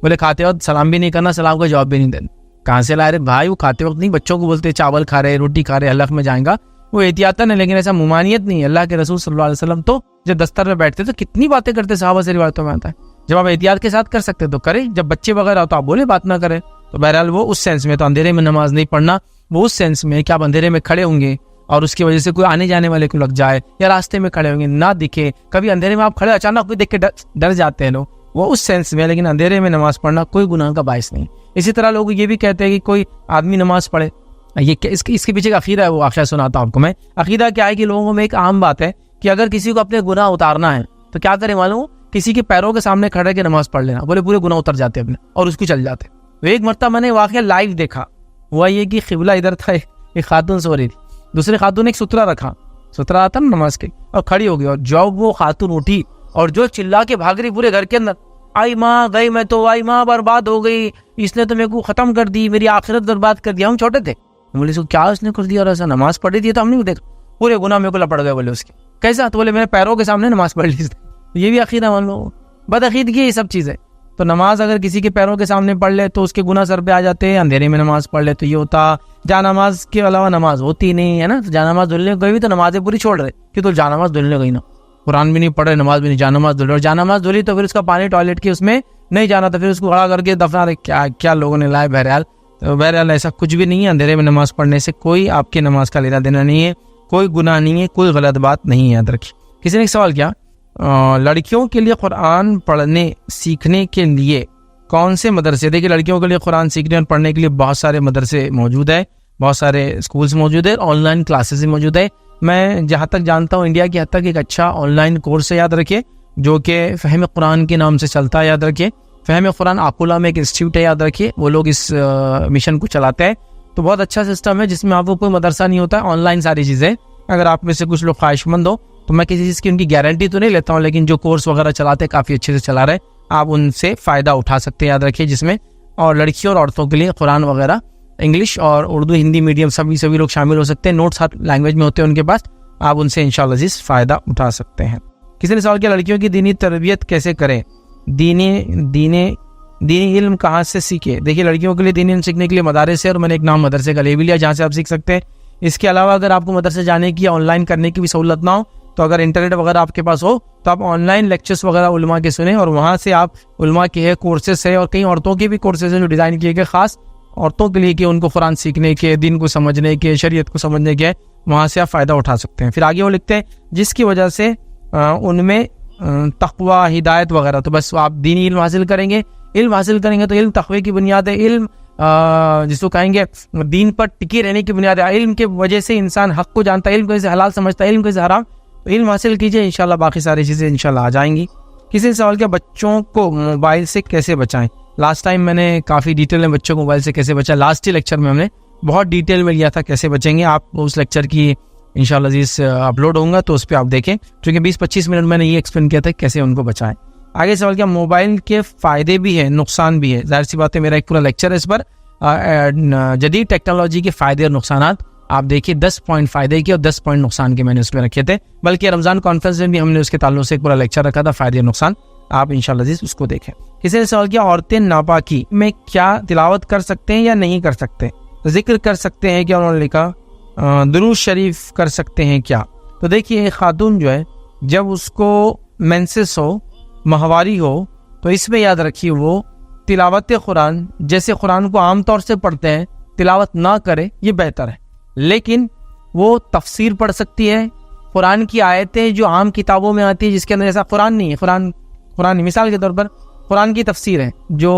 बोले खाते वक्त सलाम भी नहीं करना, सलाम का जवाब भी नहीं देना। कहाँ से लाए रे भाई? वो खाते वक्त नहीं, बच्चों को बोलते चावल खा रहे, रोटी खा रहे, हलक में जाएगा, वो एहतियातन है, लेकिन ऐसा मुमानियत नहीं है। अल्लाह के रसूल सल्लल्लाहु अलैहि वसल्लम तो जब दस्तर में बैठते तो कितनी बातें करते, सहाबा से रिवायतों में आता है। जब आप एहतियात के साथ कर सकते तो करें, जब बच्चे वगैरह हो तो आप बोले बात ना करें। तो बहरहाल वो उस सेंस में, तो अंधेरे में नमाज नहीं पढ़ना वो उस सेंस में कि आप अंधेरे में खड़े होंगे और उसकी वजह से कोई आने जाने वाले को लग जाए, या रास्ते में खड़े होंगे ना दिखे, कभी अंधेरे में आप खड़े अचानक कोई देख के डर जाते हैं लोग, वो उस सेंस में। लेकिन अंधेरे में नमाज पढ़ना कोई गुनाह का बाइस नहीं। इसी तरह लोग ये भी कहते हैं कि कोई आदमी नमाज पढ़े, ये इसके पीछे का अकीदा है, वो आखिर सुनाता हूं आपको मैं। अकीदा क्या है कि लोगों में एक आम बात है कि अगर किसी को अपने गुनाह उतारना है तो क्या करे मालूम, किसी के पैरों के सामने खड़े के नमाज पढ़ लेना, बोले पूरे गुनाह उतर जाते अपने और उसको चल जाते। तो एक मरतबा मैंने वाकया लाइव देखा, हुआ ये कि क़िबला इधर था, एक खातून सो रही थी, दूसरे खातून ने एक सुतरा रखा, सुतरा आता ना नमाज के, और खड़ी हो गई, और जब वो खातून उठी और जो चिल्ला के भाग रही पूरे घर के अंदर, आई माँ गई, मैं तो आई माँ बर्बाद हो गई, इसने तो मेरे को खत्म कर दी, मेरी आखिरत बर्बाद कर दिया। हम छोटे थे, बोले इसको क्या उसने कर दिया, और ऐसा नमाज पढ़ी थी तो हमने देखा, पूरे गुनाह मेरे को लपड़ गए। बोले उसके कैसा? तो बोले मेरे पैरों के सामने नमाज पढ़ ली। ये भी अकीदा मान लो, बदअकीदगी ये सब चीज़ें। तो नमाज अगर किसी के पैरों के सामने पढ़ ले तो उसके गुनाह सर पे आ जाते हैं, अंधेरे में नमाज पढ़ ले तो ये होता। जा नमाज के अलावा नमाज होती नहीं है ना, तो जा नमाज धुलने गई भी तो नमाजें पूरी छोड़ रहे कि तो जा नमाज धुलने गई ना, कुरान भी नहीं पढ़ रहे, नमाज भी नहीं, जा नमाज धुल रहे। और जा नमाज धुली तो फिर उसका पानी टॉयलेट की उसमें नहीं जाना, तो फिर उसको खड़ा करके दफना रहे। क्या क्या लोगों ने लाए। बहरहाल तो बहरहाल ऐसा कुछ भी नहीं है, अंधेरे में नमाज पढ़ने से कोई आपकी नमाज का लेना देना नहीं है, कोई गुनाह नहीं है, कोई गलत बात नहीं है, याद रखिए। किसी ने एक सवाल किया, लड़कियों के लिए कुरान पढ़ने सीखने के लिए कौन से मदरसे? देखिए लड़कियों के लिए कुरान सीखने और पढ़ने के लिए बहुत सारे मदरसे मौजूद है, बहुत सारे स्कूल्स मौजूद है, ऑनलाइन क्लासेस भी मौजूद है। मैं जहाँ तक जानता हूँ इंडिया की हद तक एक अच्छा ऑनलाइन कोर्स है, याद रखिए, जो कि फ़हम कुरान के नाम से चलता है, याद रखिए। फ़हम कुरान आकुला में एक इंस्टीट्यूट है, याद रखिए, वो लोग इस मिशन को चलाते हैं। तो बहुत अच्छा सिस्टम है जिसमें आपको कोई मदरसा नहीं होता, ऑनलाइन सारी चीज़ें। अगर आप में से कुछ लोग ख्वाहिशमंद हो तो मैं किसी चीज़ की उनकी गारंटी तो नहीं लेता हूँ, लेकिन जो कोर्स वगैरह चलाते हैं काफ़ी अच्छे से चला रहे, आप उनसे फ़ायदा उठा सकते हैं, याद रखिए। जिसमें और लड़कियों और औरतों के लिए कुरान वगैरह इंग्लिश और उर्दू हिंदी मीडियम सभी लोग शामिल हो सकते हैं। नोट्स हर लैंग्वेज में होते हैं उनके पास, आप उनसे इंशाअल्लाह अज़ीज़ फ़ायदा उठा सकते हैं। किसी ने सवाल किया, लड़कियों की दीनी तरबियत कैसे करें, दीनी इल्म कहाँ से सीखे? देखिए लड़कियों के लिए दीनी इल्म सीखने के लिए मदारस है, और मैंने एक नाम मदरसे का ले भी लिया जहाँ से आप सीख सकते हैं। इसके अलावा अगर आपको मदरसे जाने की या ऑनलाइन करने की भी सहूलत ना हो, तो अगर इंटरनेट वगैरह आपके पास हो तो आप ऑनलाइन लेक्चर्स वगैरह उलमा के सुने, और वहाँ से आप उलमा के है कोर्सेस है, और कई औरतों के भी कोर्सेज हैं जो डिज़ाइन किए गए खास औरतों के लिए कि उनको कुरान सीखने के, दिन को समझने के, शरीयत को समझने के, वहाँ से आप फ़ायदा उठा सकते हैं। फिर आगे वो लिखते हैं जिसकी वजह से उनमें तक़वा हिदायत वगैरह, तो बस आप दीनी इल्म हासिल करेंगे, इल्म हासिल करेंगे तो इल्म तक़वे की बुनियाद है, इल्म जिसको कहेंगे दीन पर टिके रहने की बुनियाद है। इल्म के वजह से इंसान हक़ को जानता है, इल्म कैसे हलाल समझता है, इल्म कैसे हराम, तो इल्म हासिल कीजिए, इंशाल्लाह बाकी सारी चीज़ें इंशाल्लाह आ जाएंगी। किसी ने सवाल किया, बच्चों को मोबाइल से कैसे बचाएं? लास्ट टाइम मैंने काफ़ी डिटेल में बच्चों को मोबाइल से कैसे बचाएं, लास्ट ही लेक्चर में हमने बहुत डिटेल में लिया था कैसे बचेंगे। आप उस लेक्चर की इंशाल्लाह अज़ीज़ अपलोड होगा तो उस पर आप देखें, क्योंकि 20-25 मिनट मैंने ये एक्सप्लेन किया था कैसे उनको बचाएं। आगे सवाल किया, मोबाइल के फ़ायदे भी हैं नुकसान भी है? जाहिर सी बात है, मेरा एक पूरा लेक्चर है इस पर, जदीद टेक्नोलॉजी के फ़ायदे और नुकसानात। आप देखिए 10 पॉइंट फ़ायदे के और 10 पॉइंट नुकसान के मैंने उसमें रखे थे, बल्कि रमज़ान कॉन्फ्रेंस में भी हमने उसके ताल्लुक से एक पूरा लेक्चर रखा था, फ़ायदे और नुकसान। आप इंशाल्लाह अज़ीज़ उसको देखें। किसी ने सवाल किया, औरतें नापाकी में क्या तिलावत कर सकते हैं या नहीं कर सकते, जिक्र कर सकते हैं क्या? उन्होंने लिखा दुरूद शरीफ कर सकते हैं क्या? तो देखिए एक खातून जो है जब उसको मेंसेस हो, माहवारी हो, तो इसमें याद रखिए वो तिलावत कुरान जैसे कुरान को आम तौर से पढ़ते हैं तिलावत ना करे, ये बेहतर है। लेकिन वो तफसीर पढ़ सकती है, कुरान की आयतें जो आम किताबों में आती है जिसके अंदर ऐसा कुरान नहीं है, कुरान मिसाल के तौर पर कुरान की तफसीर है जो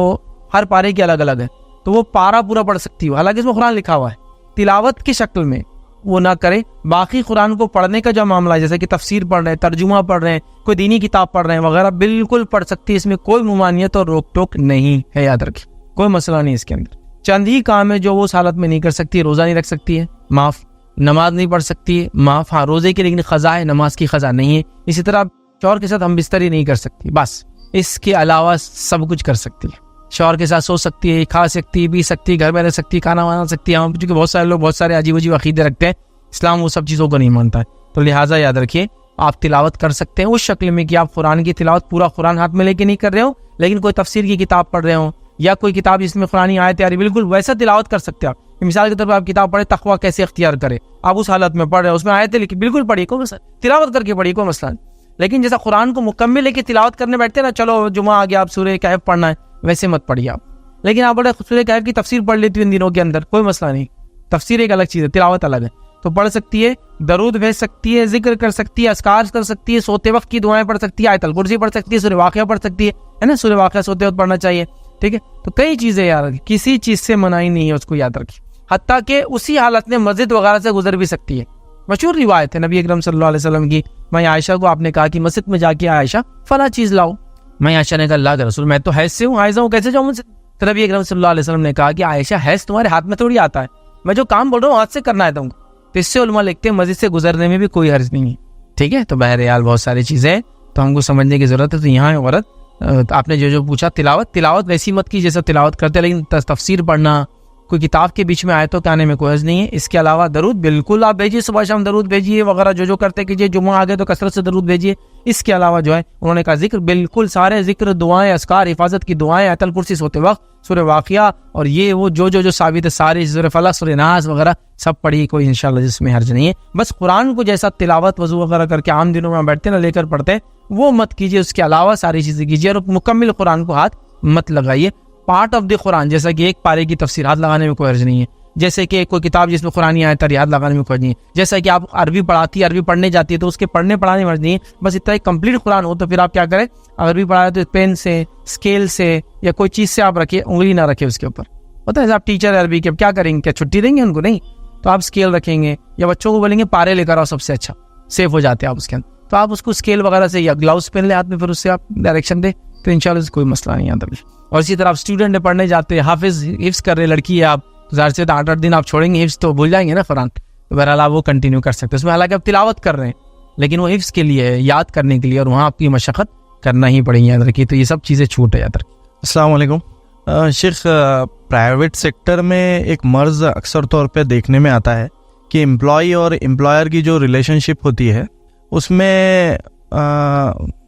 हर पारे की अलग अलग है, तो वो पारा पूरा पढ़ सकती है, हालांकि इसमें कुरान लिखा हुआ है, तिलावत की शक्ल में वो ना करे। बाकी कुरान को पढ़ने का जो मामला है, जैसे कि तफसीर पढ़ रहे हैं, तर्जुमा पढ़ रहे हैं, कोई दीनी किताब पढ़ रहे हैं वगैरह, बिल्कुल पढ़ सकती है, इसमें कोई मुमानियत और रोक टोक नहीं है, याद रखिए, कोई मसला नहीं इसके अंदर। चंद ही काम है जो वो उस हालत में नहीं कर सकती, रोज़ा नहीं रख सकती है, माफ़, नमाज नहीं पढ़ सकती है, माफ़, हाँ रोज़े की लेकिन ख़ज़ा है, नमाज की ख़ज़ा नहीं है। इसी तरह शौहर के साथ हम बिस्तरी नहीं कर सकती, बस इसके अलावा सब कुछ कर सकती है। शौहर के साथ सो सकती है, खा सकती है, पी सकती है, घर में रह सकती है, खाना बना सकती है। हम क्योंकि बहुत सारे लोग बहुत सारे अजीब अजीब अकीदे रखते हैं, इस्लाम वो सब चीज़ों को नहीं मानता है, तो लिहाजा याद रखिए आप तिलावत कर सकते हैं उस शक्ल में कि आप कुरान की तिलावत पूरा कुरान हाथ में लेके नहीं कर रहे हो, लेकिन कोई तफसीर की किताब पढ़ रहे हो या कोई किताब जिसमें कुरानी आयत आ रही, बिल्कुल वैसा तिलावत कर सकते हैं आप। मिसाल के तौर पर आप किताब पढ़े तकवा कैसे अख्तियार करें, आप उस हालत में पढ़ रहे हो, उसमें आयतें लिखी, बिल्कुल पढ़िए, कोई मसला, तिलावत करके पढ़िए, कोई मसला नहीं। लेकिन जैसा कुरान को मुकम्मल लेके तिलावत करने बैठते हैं ना, चलो जुमा आ गया आप सूरह कहफ पढ़ना है, वैसे मत पढ़िए आप। लेकिन आप बड़े सूरह कहफ की तफसीर पढ़ लेती हो इन दिनों के अंदर, कोई मसला नहीं, तफसीर एक अलग चीज़ है, तिलावत अलग है, तो पढ़ सकती है, दरूद भेज सकती है, जिक्र कर सकती है, अस्कार कर सकती है, सोते वक्त की दुआएं पढ़ सकती है, आयतल कुर्सी पढ़ सकती है, सूरह वाक़िया पढ़ सकती है ना, सूरह वाक़िया सोते वक्त पढ़ना चाहिए, ठीक है। तो कई चीज़ें याद, किसी चीज़ से मनाही नहीं है, उसको याद रखिए। हत्ता कि उसी हालत में मस्जिद वगैरह से गुजर भी सकती है। मशहूर रिवायत है नबी अकरम सल्लल्लाहु अलैहि वसल्लम की, मैं आयशा को आपने कहा कि मस्जिद में जाके आयशा फला चीज़ लाओ, मैं आयशा ने कहा अल्लाह के रसूल मैं तो हैज से हूँ, आयशा हूँ, कैसे जाऊँ मस्जिद? तो नबी अकरम सल्लल्लाहु अलैहि वसल्लम ने कहा कि आयशा हैज तुम्हारे हाथ में थोड़ी आता है, मैं जो काम बोल रहा हूँ हाथ से करना है तुमको। तो इससे उलमा लिखते हैं मस्जिद से गुजरने में भी कोई हर्ज नहीं है, ठीक है। तो बहरहाल बहुत सारी चीज़ें तो हमको समझने की ज़रूरत है। तो यहाँ औरत आपने जो पूछा तिलावत वैसी मत की जैसा तिलावत करते, लेकिन तफसीर पढ़ना, कोई किताब के बीच में आए तो कहने में कोई हर्ज नहीं है। इसके अलावा दरूद बिल्कुल आप भेजिए, सुबह शाम दरूद भेजिए वगैरह जो करते कीजिए। जुम्मा आ गए तो कसरत से दरूद भेजिए। इसके अलावा जो है उन्होंने कहा जिक्र, बिल्कुल सारे जिक्र, दुआएं, अस्कार, हिफाजत की दुआएं, आयतल कुर्सी सोते वक्त, सूरह वाक़िया और ये वो जो साबित है सारी, सूरह फलक, सूरह नास वगैरह सब पढ़िए, कोई इंशाल्लाह जिसमें हर्ज नहीं है। बस कुरान को जैसा तिलावत वजू वगैरह करके आम दिनों में बैठते ना लेकर पढ़ते, वो मत कीजिए। उसके अलावा सारी चीज़ें कीजिए और मुकम्मल कुरान को हाथ मत लगाइए। पार्ट ऑफ द कुरान, जैसा कि एक पारे की तफसीर, हाथ लगाने में कोई हर्ज नहीं है। जैसे कि कोई किताब जिसमें कुरानी आयत है, हाथ लगाने में कोई हर्ज नहीं है। जैसा कि आप अरबी पढ़ाती है, अरबी पढ़ने जाती है तो उसके पढ़ने पढ़ाने में हर्ज नहीं है। बस इतना एक कंप्लीट कुरान हो तो फिर आप क्या करें, अरबी पढ़ाए तो पेन से, स्केल से या कोई चीज़ से आप रखिए, उंगली ना रखे उसके ऊपर। होता है आप टीचर अरबी के, अब क्या करेंगे, क्या छुट्टी देंगे उनको? नहीं। तो आप स्केल रखेंगे या बच्चों को बोलेंगे पारे लेकर आओ, सबसे अच्छा सेफ हो जाते हैं आप उसके अंदर। तो आप उसको स्केल वगैरह से या ग्लव्स पहन ले हाथ में, फिर उससे आप डायरेक्शन दे, तो इंशाल्लाह कोई मसला नहीं आता। और इसी तरह आप स्टूडेंट है, पढ़ने जाते हैं, हाफिज हिफ्स कर रहे, लड़की है आप, तो ज़ाहिर से 8-8 दिन आप छोड़ेंगे हिफ्स तो भूल जाएंगे ना कुरान। तो बहरहाल आप वो कंटिन्यू कर सकते हैं उसमें, हालांकि आप तिलावत कर रहे हैं लेकिन वो हिफ्स के लिए, याद करने के लिए, और वहाँ आपकी मशक्क़त करना ही पड़ेगी, याद रखिए। तो ये सब चीज़ें छूट है याद रखिए। अस्सलाम वालेकुम शेख, प्राइवेट सेक्टर में एक मर्ज़ अक्सर तौर पे देखने में आता है कि एम्प्लॉय और एम्प्लॉयर की जो रिलेशनशिप होती है उसमें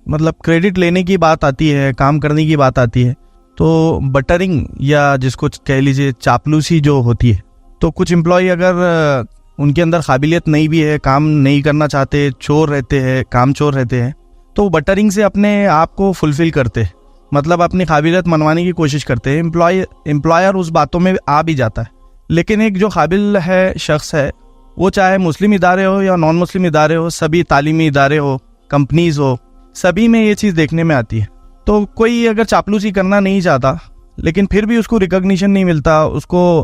मतलब क्रेडिट लेने की बात आती है, काम करने की बात आती है, तो बटरिंग या जिसको कह लीजिए चापलूसी जो होती है, तो कुछ एम्प्लॉय अगर उनके अंदर काबिलियत नहीं भी है, काम नहीं करना चाहते, चोर रहते हैं, काम चोर रहते हैं, तो बटरिंग से अपने आप को फुलफिल करते हैं, मतलब अपनी काबिलियत मनवाने की कोशिश करते हैं। एम्प्लॉयर उस बातों में आ भी जाता है। लेकिन एक जो काबिल है शख्स है, वो चाहे मुस्लिम इदारे हो या नॉन मुस्लिम इदारे हो, सभी तालीमी इदारे हो, कंपनीज हो, सभी में ये चीज़ देखने में आती है। तो कोई अगर चापलूसी करना नहीं चाहता लेकिन फिर भी उसको रिकॉग्निशन नहीं मिलता, उसको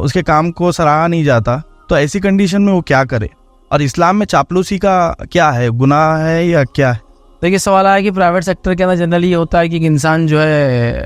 उसके काम को सराहा नहीं जाता, तो ऐसी कंडीशन में वो क्या करे? और इस्लाम में चापलूसी का क्या है, गुनाह है या क्या है? देखिए सवाल आया कि प्राइवेट सेक्टर के अंदर जनरली ये होता है कि इंसान जो है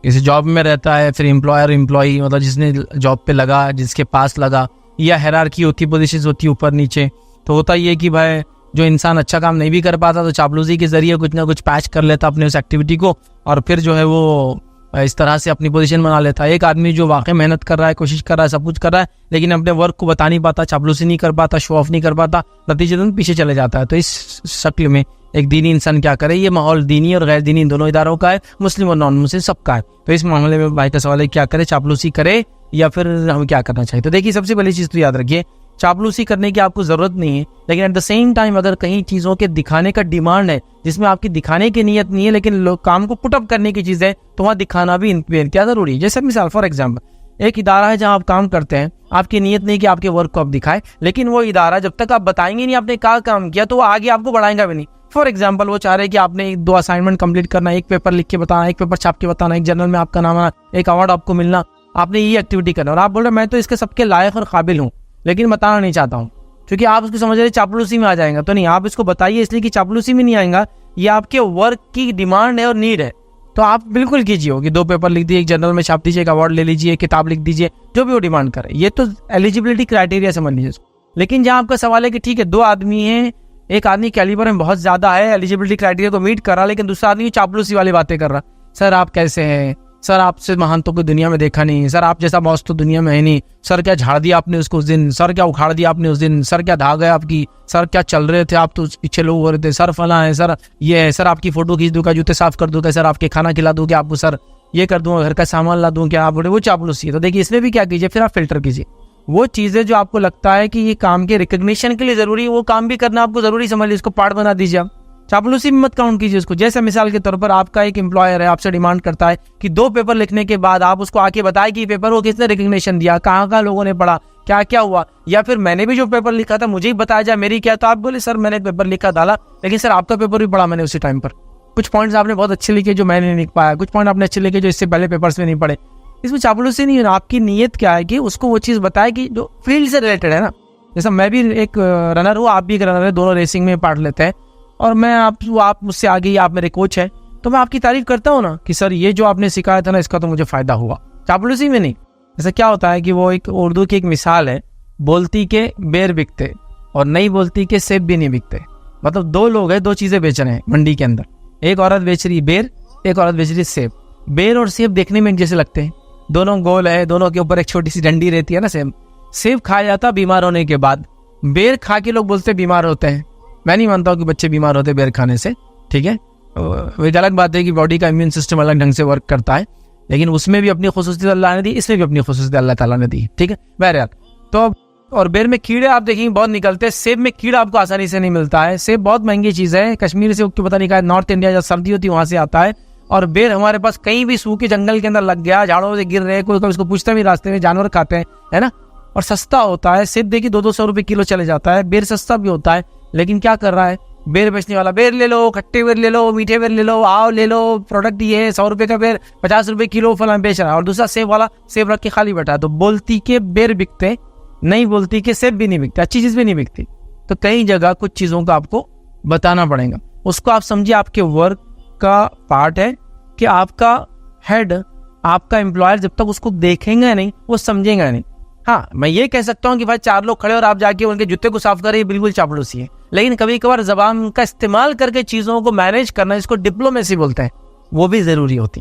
किसी जॉब में रहता है, फिर एम्प्लॉयर एम्प्लॉई, मतलब जिसने जॉब पे लगा, जिसके पास लगा, या हायरार्की होती, पोजीशंस होती है ऊपर नीचे। तो होता ये कि भाई जो इंसान अच्छा काम नहीं भी कर पाता तो चापलूसी के जरिए कुछ ना कुछ पैच कर लेता अपने उस एक्टिविटी को, और फिर जो है वो इस तरह से अपनी पोजीशन बना लेता है। एक आदमी जो वाकई मेहनत कर रहा है, कोशिश कर रहा है, सब कुछ कर रहा है, लेकिन अपने वर्क को बता नहीं पाता, चापलूसी नहीं कर पाता, शो ऑफ नहीं कर पाता, नतीजतन पीछे चले जाता है। तो इस शक्ल में एक दीनी इंसान क्या करे? ये माहौल दीनी और गैर दीनी दोनों इदारों का है, मुस्लिम और नॉन मुस्लिम सबका है। तो इस मामले में भाई का सवाल है क्या करे, चापलूसी करे या फिर हमें क्या करना चाहिए? तो देखिए सबसे पहली चीज़ तो याद रखिए, चापलूसी करने की आपको जरूरत नहीं है, लेकिन एट द सेम टाइम अगर कहीं चीज़ों के दिखाने का डिमांड है जिसमें आपकी दिखाने की नीयत नहीं है लेकिन लोग काम को पुटअप करने की चीज़ है, तो वहाँ दिखाना भी इंतहा ज़रूरी है। जैसे मिसाल फॉर एग्जाम्पल, एक इदारा है जहाँ आप काम करते हैं, आपकी नीयत नहीं कि आपके वर्क को आप दिखाए, लेकिन वो इदारा जब तक आप बताएंगे नहीं आपने क्या काम किया तो वो आगे आपको बढ़ाएगा भी नहीं। फॉर एग्जाम्पल वो चाह रहे हैं कि आपने 2 असाइनमेंट कंप्लीट करना, एक पेपर लिख के बताना, एक पेपर छाप के बताना, एक जर्नल में आपका नाम आना, एक अवार्ड आपको मिलना, आपने ये एक्टिविटी करना, और आप बोल रहे मैं तो इसके सबके लायक और काबिल हूँ लेकिन बताना नहीं चाहता हूँ, क्योंकि आप उसको समझ रहे चापलूसी में आ जाएगा। तो नहीं, आप इसको बताइए इसलिए कि चापलूसी में नहीं आएगा, ये आपके वर्क की डिमांड है और नीड है, तो आप बिल्कुल कीजिए कि 2 पेपर लिख दिए, एक जर्नल में छाप दीजिए, एक अवार्ड ले लीजिए, किताब लिख दीजिए, जो भी वो डिमांड करे। ये तो एलिजिबिलिटी क्राइटेरिया समझ लीजिए। लेकिन जहाँ आपका सवाल है कि ठीक है 2 आदमी हैं, एक आदमी कैलिबर में बहुत ज्यादा है, एलिजिबिलिटी क्राइटेरिया तो मीट कर रहा, लेकिन दूसरा आदमी चापलूसी वाली बातें कर रहा, सर आप कैसे हैं, सर आपसे महान तो कोई दुनिया में देखा नहीं, सर आप जैसा बॉस तो दुनिया में है नहीं, सर क्या झाड़ दिया आपने उसको उस दिन, सर क्या उखाड़ दिया आपने उस दिन, सर क्या धाग है आपकी, सर क्या चल रहे थे आप तो पीछे लोग हो रहे थे, सर फला है, सर ये है, सर आपकी फोटो खींच दूंगा, जूते साफ कर दूंगा, सर आपके खाना खिला दूंगा आपको, सर ये कर दूंगा, घर का सामान ला दूंगा, आप बोले वो चापलूसी है। तो देखिए इसमें भी क्या कीजिए, फिर आप फिल्टर कीजिए वो चीजें जो आपको लगता है कि ये काम के रिकग्निशन के लिए जरूरी है, वो काम भी करना आपको जरूरी समझ लीजिए, इसको पार्ट बना दीजिए आप, चापलूसी में मत काउंट कीजिए उसको। जैसे मिसाल के तौर पर आपका एक एम्प्लॉयर है, आपसे डिमांड करता है कि 2 पेपर लिखने के बाद आप उसको आके बताएं कि पेपर को किसने रिकग्निशन दिया, कहाँ लोगों ने पढ़ा, क्या क्या हुआ, या फिर मैंने भी जो पेपर लिखा था मुझे ही बताया जाए मेरी क्या। तो आप बोले सर मैंने पेपर लिखा डाला, लेकिन सर आपका पेपर भी पढ़ा मैंने उसी टाइम पर, कुछ पॉइंट्स आपने बहुत अच्छे लिखे जो मैंने नहीं लिख पाया, कुछ पॉइंट आपने अच्छे लिखे जो इससे पहले पेपर्स में नहीं पढ़े। इसमें चापलूसी नहीं है, आपकी नीयत क्या है कि उसको वो चीज़ बताए कि जो फील्ड से रिलेटेड है ना। जैसा मैं भी एक रनर हूँ, आप भी एक रनर है, दोनों रेसिंग में पार्ट लेते हैं, और मैं आप मुझसे आगे, आप मेरे कोच हैं, तो मैं आपकी तारीफ करता हूँ ना कि सर ये जो आपने सिखाया था ना इसका तो मुझे फायदा हुआ, चापलूसी में नहीं। जैसा क्या होता है कि वो एक उर्दू की एक मिसाल है, बोलती के बेर बिकते और नहीं बोलती के सेब भी नहीं बिकते। मतलब 2 लोग हैं, 2 चीज़ें बेच रहे हैं मंडी के अंदर, एक औरत बेच रही बेर, एक औरत बेच रही सेब। बेर और सेब देखने में एक जैसे लगते हैं, दोनों गोल है, दोनों के ऊपर एक छोटी सी डंडी रहती है ना। सेब खाया जाता बीमार होने के बाद, बेर खा के लोग बोलते बीमार होते हैं। मैं नहीं मानता हूँ कि बच्चे बीमार होते बेर खाने से, ठीक है। वो एक अलग बात है कि बॉडी का इम्यून सिस्टम अलग ढंग से वर्क करता है, लेकिन उसमें भी अपनी खुसूसियत अल्लाह ने दी, इसमें भी अपनी खुसूसियत अल्लाह ताला ने दी, ठीक है। बहरहाल तो और बेर में कीड़े आप देखेंगे बहुत निकलते हैं, सेब में कीड़ा आपको आसानी से नहीं मिलता है। सेब बहुत महंगी चीज़ है, कश्मीर से पता नहीं कहा, नॉर्थ इंडिया जहाँ सर्दी होती है वहाँ से आता है। और बेर हमारे पास कहीं भी सूखे जंगल के अंदर लग गया, झाड़ों से गिर रहे, कोई उसको पूछता भी रास्ते में, जानवर खाते हैं, है ना। और सस्ता होता है, सेब देखिए 200-200 रुपये किलो चले जाता है। बेर सस्ता भी होता है, लेकिन क्या कर रहा है बेर बेचने वाला, बेर ले लो, खट्टे बेर ले लो, मीठे बेर ले लो, आओ ले लो, प्रोडक्ट ये है, 100 रुपये का बेर 50 रुपये किलो फलां बेच रहा है। और दूसरा सेब वाला सेब रख के खाली बैठा है। तो बोलती के बेर बिकते, नहीं बोलती के सेब भी नहीं बिकते, अच्छी चीज़ भी नहीं बिकती। तो कई जगह कुछ चीज़ों का आपको बताना पड़ेगा, उसको आप समझिए आपके वर्क का पार्ट है कि आपका हेड, आपका एम्प्लॉयर जब तक उसको देखेंगे नहीं वो समझेगा नहीं। हाँ, मैं ये कह सकता हूँ कि भाई 4 लोग खड़े और आप जाके उनके जूते को साफ करें, बिल्कुल चापलूसी है। लेकिन कभी कभार जबान का इस्तेमाल करके चीज़ों को मैनेज करना, इसको डिप्लोमेसी बोलते हैं, वो भी ज़रूरी होती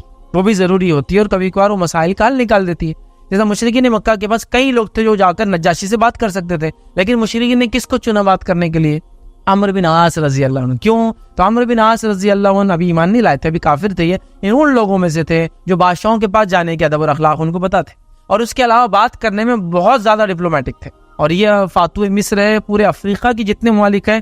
है। और कभी कभार वो मसाइल का हल निकाल देती है। जैसा मुशरिकीन मक्का के पास कई लोग थे जो जाकर नज्जाशी से बात कर सकते थे, लेकिन मुशरिकीन ने किसको चुना बात करने के लिए? अम्र बिन आस रजी अल्लाह अन्हु। क्यों? तो अम्र बिन आस रजी अल्लाह अन्हु अभी ईमान नहीं लाए थे, अभी काफिर थे। ये उन लोगों में से थे जो बादशाहों के पास जाने के अदब और अखलाक उनको पता थे, और उसके अलावा बात करने में बहुत ज़्यादा डिप्लोमेटिक थे। और ये फातुए मिस्र है, पूरे अफ्रीका की जितने ममालिक हैं,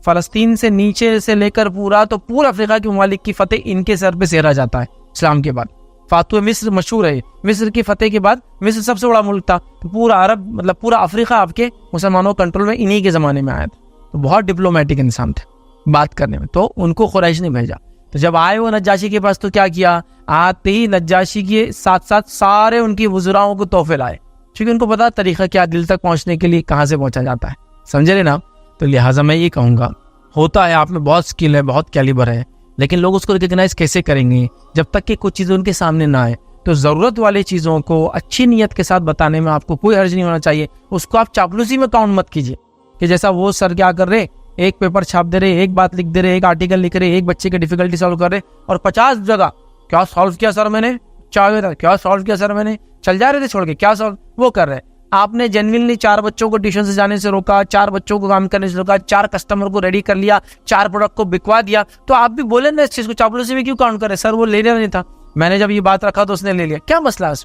फ़लस्तीन से नीचे से लेकर पूरा अफ्रीका के ममालिक की फतेह इनके सर पे सेहरा जाता है इस्लाम के बाद। फातुए मिस्र मशहूर है, मिस्र की फतेह के बाद, मिस्र सबसे बड़ा मुल्क था, तो पूरा अरब मतलब पूरा अफ्रीका आपके मुसलमानों कंट्रोल में इन्हीं के ज़माने में आया था। तो बहुत डिप्लोमेटिक इंसान थे बात करने में, तो उनको कुरैश ने भेजा। तो जब आए वो नज्जाशी के पास तो क्या किया, आते ही नज्जाशी के साथ साथ सारे उनकी वज़राओं को तोहफे लाए, क्योंकि उनको पता तरीका क्या दिल तक पहुंचने के लिए कहाँ से पहुंचा जाता है, समझे लेना। तो लिहाजा मैं ये कहूँगा, होता है आप में बहुत स्किल है, बहुत कैलिबर है, लेकिन लोग उसको रिकग्नाइज कैसे करेंगे जब तक कि कुछ चीज़ें उनके सामने ना आए। तो ज़रूरत वाली चीज़ों को अच्छी नीयत के साथ बताने में आपको कोई हर्ज नहीं होना चाहिए। उसको आप चापलूसी में काउंट मत कीजिए कि जैसा वो सर क्या कर रहे, एक पेपर छाप दे रहे, एक बात लिख दे रहे, एक आर्टिकल लिख रहे, एक बच्चे की डिफिकल्टी सॉल्व कर रहे, और 50 जगह क्या सॉल्व किया सर मैंने, क्या सॉल्व किया सर मैंने, चल जा रहे थे छोड़ के, क्या सॉल्व वो कर रहे। आपने जेन्युइनली 4 बच्चों को ट्यूशन से जाने से रोका, 4 बच्चों को काम करने से रोका, 4 कस्टमर को रेडी कर लिया, 4 प्रोडक्ट को बिकवा दिया, तो आप भी बोले ना इस चीज़ को चापलूसी में क्यों काउंट करें? सर वो लेना नहीं था, मैंने जब ये बात रखा तो उसने ले लिया, क्या मसला है?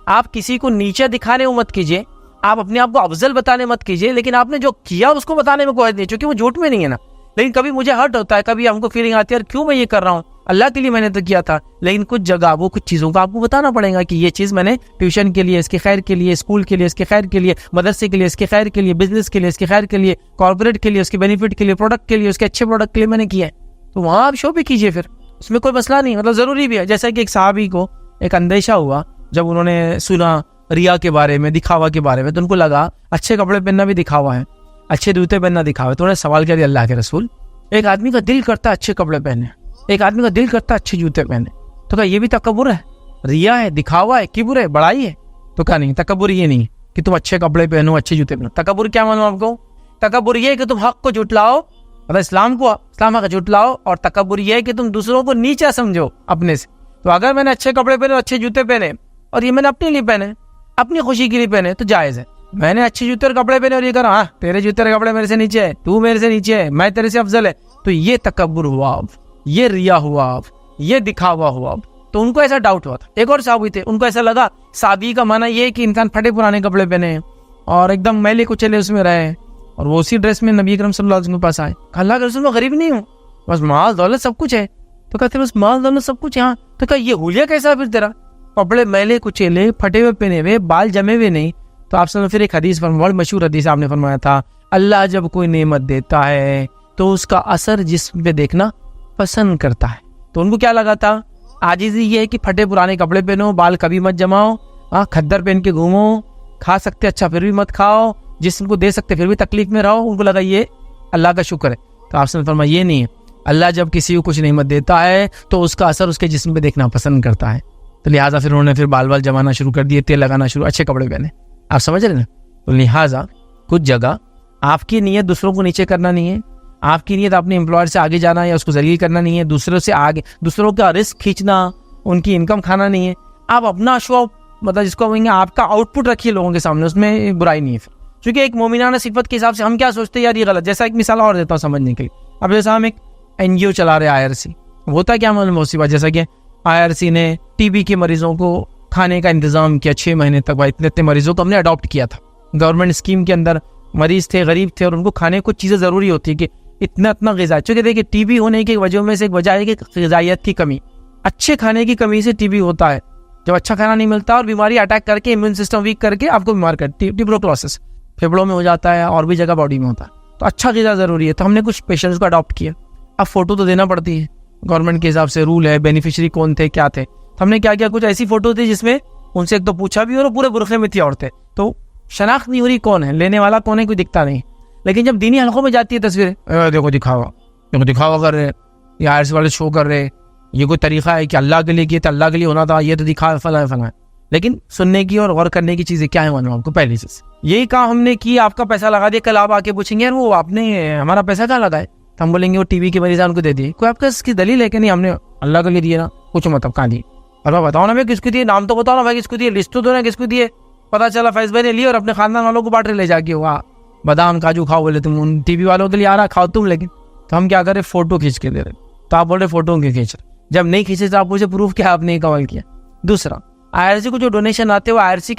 आप किसी को नीचे दिखाने में मत कीजिए, आप अपने आप को अफजल बताने मत कीजिए, लेकिन आपने जो किया उसको बताने में कोई नहीं, क्योंकि वो झूठ में नहीं है ना। लेकिन कभी मुझे हर्ट होता है, कभी हमको फीलिंग आती है यार क्यों मैं ये कर रहा हूँ, अल्लाह के लिए मैंने तो किया था। लेकिन कुछ जगह वो कुछ चीज़ों को आपको बताना पड़ेगा कि ये चीज़ मैंने ट्यूशन के लिए इसके खैर के लिए, स्कूल के लिए इसके खैर के लिए, मदरसे के लिए इसके खैर के लिए, बिजनेस के लिए इसके खैर के लिए, कॉर्पोरेट के लिए उसके बेनिफिट के लिए, प्रोडक्ट के लिए उसके अच्छे प्रोडक्ट के लिए मैंने किया है। तो वहाँ आप शो भी कीजिए, फिर उसमें कोई मसला नहीं, मतलब ज़रूरी भी है। जैसा कि एक साहबी को एक अंदेशा हुआ जब उन्होंने सुना रिया के बारे में, दिखावा के बारे में, तो उनको लगा अच्छे कपड़े पहनना भी दिखावा है, अच्छे जूते पहनना दिखावा है। तो उन्होंने सवाल किया, अल्लाह के रसूल, एक आदमी का दिल करता है अच्छे कपड़े पहने, एक आदमी का दिल करता है अच्छे जूते पहने, तो क्या ये भी तकब्बुर है, रिया है, दिखावा है, किब्र है, बड़ाई है? तो क्या नहीं, तकब्बुर ये नहीं कि तुम अच्छे कपड़े पहनो, अच्छे जूते पहनो। तकब्बुर क्या मालूम आपको? तकब्बुर ये है कि तुम हक को झुटलाओ, मतलब इस्लाम का झुटलाओ, और तकब्बुर ये है कि तुम दूसरों को नीचा समझो अपने से। तो अगर मैंने अच्छे कपड़े पहने, अच्छे जूते पहने, और ये मैंने अपने लिए पहने, अपनी खुशी के लिए पहने, तो जायज़ है। मैंने अच्छे जूते और कपड़े पहने और ये कहा हाँ तेरे जूते और कपड़े मेरे से नीचे है, तू मेरे से नीचे है, मैं तेरे से अफजल है, तो ये तकब्बुर हुआ, अब ये रिया हुआ, अब ये दिखावा हुआ। अब तो उनको ऐसा डाउट हुआ था। एक और साहबी थे, उनको ऐसा लगा सादी का माना ये है कि इंसान फटे पुराने कपड़े पहने और एकदम मैले कुचले उसमें रहे, और वो उसी ड्रेस में नबी अकरम सल्लल्लाहु अलैहि वसल्लम के पास आए। अल्लाह के रसूल, मैं गरीब नहीं हूँ, बस माल दौलत सब कुछ है। तो कहते बस माल दौलत सब कुछ यहाँ, तो क्या ये हुलिया कैसा फिर तेरा, कपड़े मैले कुचेले, फटे हुए पहने हुए, बाल जमे हुए नहीं। तो आप फिर एक हदीस बड़ी मशहूर हदीस आपने फरमाया था, अल्लाह जब कोई नेमत देता है तो उसका असर जिस्म पे देखना पसंद करता है। तो उनको क्या लगा था, आजिज़ी ये है कि फटे पुराने कपड़े पहनो, बाल कभी मत जमाओ, खद्दर पहन के घूमो, खा सकते अच्छा फिर भी मत खाओ, जिस्म को दे सकते फिर भी तकलीफ में रहो। उनको लगा ये अल्लाह का शुक्र है। तो आपने फरमाया ये नहीं है, अल्लाह जब किसी को कुछ नेमत देता है तो उसका असर उसके जिस्म पे देखना पसंद करता है। तो लिहाजा फिर उन्होंने फिर बाल जमाना शुरू कर दिए, तेल लगाना शुरू, अच्छे कपड़े पहने। आप समझ रहे ना? तो लिहाजा कुछ जगह आपकी नीयत दूसरों को नीचे करना नहीं है, आपकी नीयत अपने एम्प्लॉयर से आगे जाना या उसको जलील करना नहीं है, दूसरों से आगे, दूसरों का रिस्क खींचना, उनकी इनकम खाना नहीं है। आप अपना शो मतलब जिसको कहेंगे आपका आउटपुट रखिए लोगों के सामने, उसमें बुराई नहीं है। क्योंकि एक मोमिनाना सिफत के हिसाब से हम क्या सोचते हैं यार ये गलत। जैसा एक मिसाल और देता हूँ समझने के लिए। अब जैसा हम एक NGO चला रहे IRC, होता क्या मालूम बहुत सी बात, जैसा कि IRC ने TB के मरीजों को खाने का इंतजाम किया 6 महीने तक। भाई इतने मरीजों को हमने अडॉप्ट किया था गवर्नमेंट स्कीम के अंदर। मरीज थे, गरीब थे, और उनको खाने कुछ चीज़ें ज़रूरी होती है कि इतना ग़िज़ा। चूँकि देखिए TB होने की वजह में से एक वजह है कि ग़िज़ाइयत की कमी, अच्छे खाने की कमी से TB होता है। जब अच्छा खाना नहीं मिलता और बीमारी अटैक करके इम्यून सिस्टम वीक करके आपको बीमार करती है। ट्यूबरकुलोसिस फेफड़ों में हो जाता है और भी जगह बॉडी में होता है। तो अच्छा ग़िज़ा ज़रूरी है। तो हमने कुछ पेशेंट्स को अडॉप्ट किया। अब फ़ोटो तो देना पड़ती है, गवर्नमेंट के हिसाब से रूल है, बेनिफिशियरी कौन थे क्या थे। तो हमने क्या किया, कुछ ऐसी फ़ोटो थी जिसमें उनसे एक तो पूछा भी और पूरे बुरखे में थी औरतें, तो शनाख्त नहीं हो रही कौन है, लेने वाला कौन है, कोई दिखता नहीं। लेकिन जब दीनी हलकों में जाती है तस्वीर, देखो दिखावा कर रहे, ये IRC वाले शो कर रहे, ये कोई तरीका है कि अल्लाह के लिए किया तो अल्लाह के लिए होना था, ये तो दिखा फला। लेकिन सुनने की और गौर करने की चीज़ें क्या है मालूम आपको। पहली चीज़ यही काम हमने की, आपका पैसा लगा दिया, कल आप आके पूछेंगे यार वो आपने हमारा पैसा कहाँ लगाए, तो हम बोलेंगे वो TB के मरीज उनको दे दिए। कोई आपका इसकी दलील है कि नहीं हमने अल्लाह के लिए दिए ना, कुछ मतलब कहाँ दिए, और बताओ ना भाई किसको दिए, नाम तो बताओ ना भाई किसको दिए, लिस्ट तो दो ना किसको दिए। पता चला फैज भाई ने लिए और अपने खानदान वालों को बांट रहे ले जाके, वाह बादाम काजू खाओ, बोले तुम उन TB वालों के लिए आ रहा खाओ तुम। लेकिन तो हम क्या करें, फोटो खींच के दे रहे, तो आप बोल रहे फोटो क्यों खींच रहे, जब नहीं खींचे तो आप मुझे प्रूफ क्या आपने कमाल किया। दूसरा, IRC को जो डोनेशन आते हैं वो IRC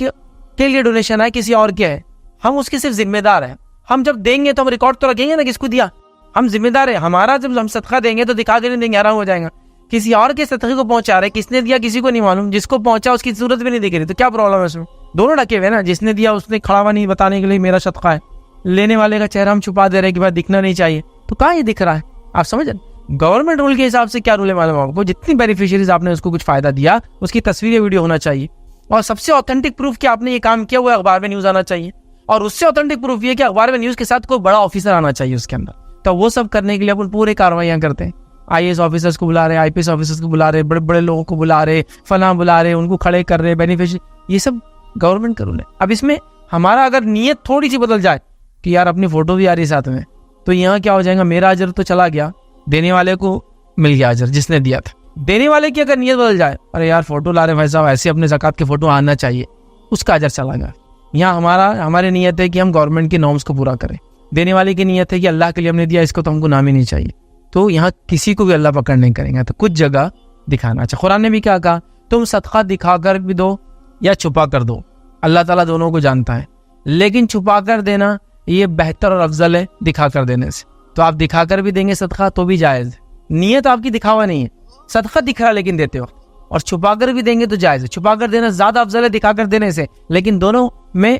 के लिए डोनेशन है, किसी और के है, हम उसके सिर्फ जिम्मेदार हैं। हम जब देंगे तो हम रिकॉर्ड तो रखेंगे ना किसको दिया, हम जिम्मेदार है। हमारा जब हम सदका देंगे तो दिखा के नहीं देंगे, आराम हो जाएगा। किसी और के सदके को पहुंचा रहे, किसने दिया किसी को नहीं मालूम, जिसको पहुंचा उसकी जरूरत भी नहीं दिख रही, तो क्या प्रॉब्लम है उसमें। दोनों ढके हुए ना, जिसने दिया उसने खड़ा हुआ नहीं बताने के लिए मेरा सदका है, लेने वाले का चेहरा हम छुपा दे रहे कि भाई दिखना नहीं चाहिए, तो कहाँ ये दिख रहा है। आप समझ रहे, गवर्नमेंट रूल के हिसाब से क्या रूल है मालूम आपको, जितनी बेनिफिशियरीज आपने उसको कुछ फायदा दिया उसकी तस्वीर वीडियो होना चाहिए, और सबसे ऑथेंटिक प्रूफ कि आपने ये काम किया हुआ है अखबार में न्यूज आना चाहिए, और उससे ऑथेंटिक प्रूफ ये कि अखबार में न्यूज के साथ कोई बड़ा ऑफिसर आना चाहिए उसके अंदर। तो वो सब करने के लिए अपन पूरे कार्रवाइयां करते हैं। IAS ऑफिसर्स को बुला रहे, IPS ऑफिसर्स को बुला रहे, बड़े बड़े लोगों को बुला रहे, फला बुला रहे, उनको खड़े कर रहे, बेनिफिशियरी, ये सब गवर्नमेंट का रूल है। अब इसमें हमारा अगर नीयत थोड़ी सी बदल जाए कि यार अपनी फोटो भी आ रही साथ में, तो यहाँ क्या हो जाएगा, मेरा अजर तो चला गया, देने वाले को मिल गया अजर जिसने दिया था। देने वाले की अगर नीयत बदल जाए, अरे यार फोटो ला रहे भाई साहब, ऐसे अपने ज़कात के फोटो आना चाहिए, उसका अजर चला गया। यहाँ हमारी नीयत है कि हम गवर्नमेंट के नॉर्म्स को पूरा करें, देने वाले की नीयत है कि अल्लाह के लिए हमने दिया, इसको तो हमको नाम ही नहीं चाहिए, तो यहाँ किसी को भी अल्लाह पकड़ नहीं करेंगे। तो कुछ जगह दिखाना। अच्छा, कुरान ने भी क्या कहा, तुम सदका दिखा कर भी दो या छुपा कर दो, अल्लाह ताला दोनों को जानता है, लेकिन छुपा कर देना ये बेहतर और अफजल है दिखा कर देने से। तो आप दिखा कर भी देंगे सदका तो भी जायज़ है, नीयत आपकी दिखावा नहीं है, सदका दिख रहा लेकिन देते हो, और छुपा कर भी देंगे तो जायज़ है। छुपा कर देना ज़्यादा अफजल है दिखा कर देने से, लेकिन दोनों में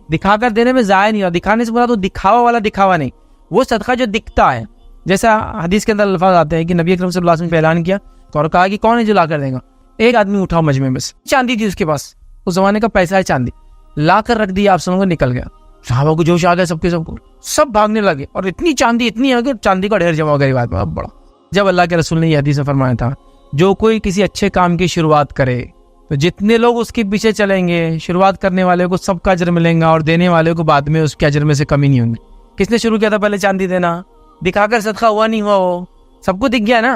दिखा कर देने में ज़ाया नहीं हो। दिखाने से बोला तो दिखावा वाला दिखावा नहीं, वो सदका जो दिखता है। जैसा हदीस के अंदर अल्फाज आते हैं कि नबी अकरम सल्लल्लाहु अलैहि वसल्लम ने ऐलान किया और कहा कि कौन है जो ला कर देगा। एक आदमी उठाओ मजमे में से, चांदी थी उसके पास, उस जमाने का पैसा है चांदी, ला कर रख दिया, आप सबको निकल गया। साहबा को जोश आ गया, सबको सब भागने लगे, और इतनी चांदी इतनी आ गई, चांदी का ढेर जमा हो गया बाद में। अब बड़ा जब अल्लाह के रसूल ने यह हदीस में फरमाया था, जो कोई किसी अच्छे काम की शुरुआत करे तो जितने लोग उसके पीछे चलेंगे, शुरुआत करने वाले को सबका अजर मिलेगा और देने वाले को बाद में उसके अजर में से कमी नहीं होगी। किसने शुरू किया था पहले चांदी देना, दिखाकर सदका हुआ नहीं हुआ, वो सबको दिख गया ना।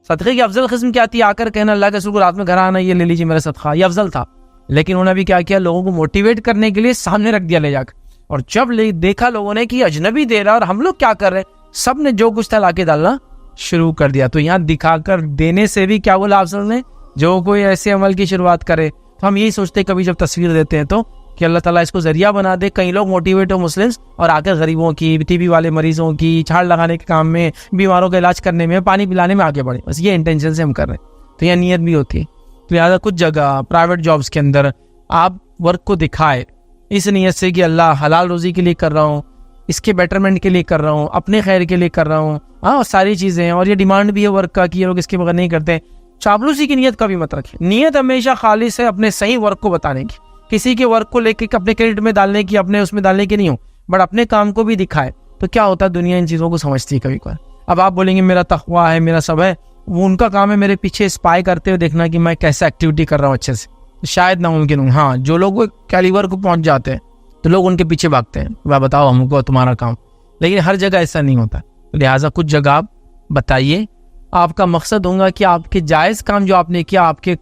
सदक़े की अफजल किस्म क्या थी, आकर कहना अल्लाह के रसूल को रात में घर आना, ये ले लीजिए मेरा सदका, ये अफजल था। लेकिन उन्होंने भी क्या किया, लोगों को मोटिवेट करने के लिए सामने रख दिया ले जाकर, और जब देखा लोगों ने कि अजनबी दे रहा और हम लोग क्या कर रहे, सब ने जो कुछ था लाके डालना शुरू कर दिया। तो यहाँ दिखाकर देने से भी क्या बोला अफजल ने, जो कोई ऐसे अमल की शुरुआत करे। तो हम यही सोचते कभी जब तस्वीर देते हैं तो कि अल्लाह ताला इसको जरिया बना दे, कई लोग मोटिवेट हो मुस्लिम्स, और आकर गरीबों की, TB वाले मरीजों की, झाड़ लगाने के काम में, बीमारों का इलाज करने में, पानी पिलाने में आगे बढ़े। बस ये इंटेंशन से हम कर रहे हैं। तो यह नीयत भी होती है। तो लिहाजा कुछ जगह प्राइवेट जॉब्स के अंदर आप वर्क को दिखाए इस नीयत से कि अल्लाह हलाल रोजी के लिए कर रहा हूँ, इसके बेटरमेंट के लिए कर रहा हूँ, अपने खैर के लिए कर रहा हूँ, हाँ सारी चीज़ें हैं। और ये डिमांड भी है वर्क का कि ये लोग इसके बगैर नहीं करते। चापलूसी की नीयत कभी मत रखें। नीयत हमेशा खालिस है अपने सही वर्क को बताने की, किसी के वर्क को लेके अपने क्रेडिट में डालने की, अपने उसमें डालने की नहीं हो, बट अपने काम को भी दिखाए। तो क्या होता है, दुनिया इन चीज़ों को समझती है कभी कभार। अब आप बोलेंगे मेरा तकवा है, मेरा सब है, वो उनका काम है मेरे पीछे स्पाई करते हुए देखना कि मैं कैसे एक्टिविटी कर रहा हूँ अच्छे से। शायद नामुमकिन हो। हाँ, जो लोग कैलिबर को पहुँच जाते हैं तो लोग उनके पीछे भागते हैं, वह बताओ हमको तुम्हारा काम। लेकिन हर जगह ऐसा नहीं होता। लिहाजा कुछ जगह आप बताइए, आपका मकसद होगा कि आपके जायज़ काम जो आपने किया, आपके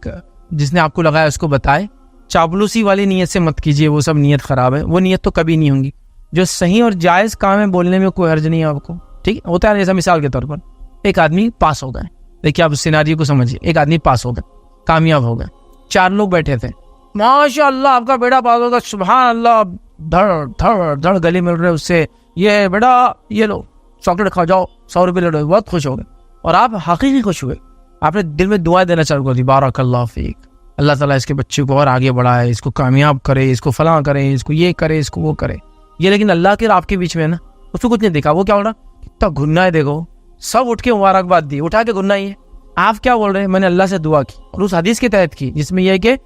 जिसने आपको लगाया उसको बताए। चापलूसी वाली नीयत से मत कीजिए, वो सब नीयत ख़राब है, वो नीयत तो कभी नहीं होंगी। जो सही और जायज़ काम है बोलने में कोई हर्ज नहीं है आपको, ठीक होता है। जैसा मिसाल के तौर पर एक आदमी पास हो गए, देखिए आप सिनारियो को समझिए, एक आदमी पास हो गए, कामयाब हो गए, 4 लोग बैठे थे, माशाअल्लाह आपका बेटा पास होगा, सुभान अल्लाह, धड़ धड़ धड़ गले मिल रहे उससे, ये बेटा ये लो चॉकलेट खा जाओ, 100 रुपये ले लो, बहुत खुश हो गए। और आप हकीकी खुश हुए, आपने दिल में दुआएं देना चालू कर दी, बारकल्लाह फीक, अल्लाह ताला इसके बच्चे को और आगे बढ़ाए, इसको कामयाब करे, इसको फलां करे, इसको ये करे, इसको वो करे। ये लेकिन अल्लाह के और आपके बीच में है ना, उसको कुछ नहीं देखा। वो क्या बोल रहा, कितना घुन्ना है देखो, सब उठ के मुबारकबाद दी, उठा के घुन्ना ही है। आप क्या बोल रहे हैं, मैंने अल्लाह से दुआ की और उस हदीस के तहत की जिसमें यह है कि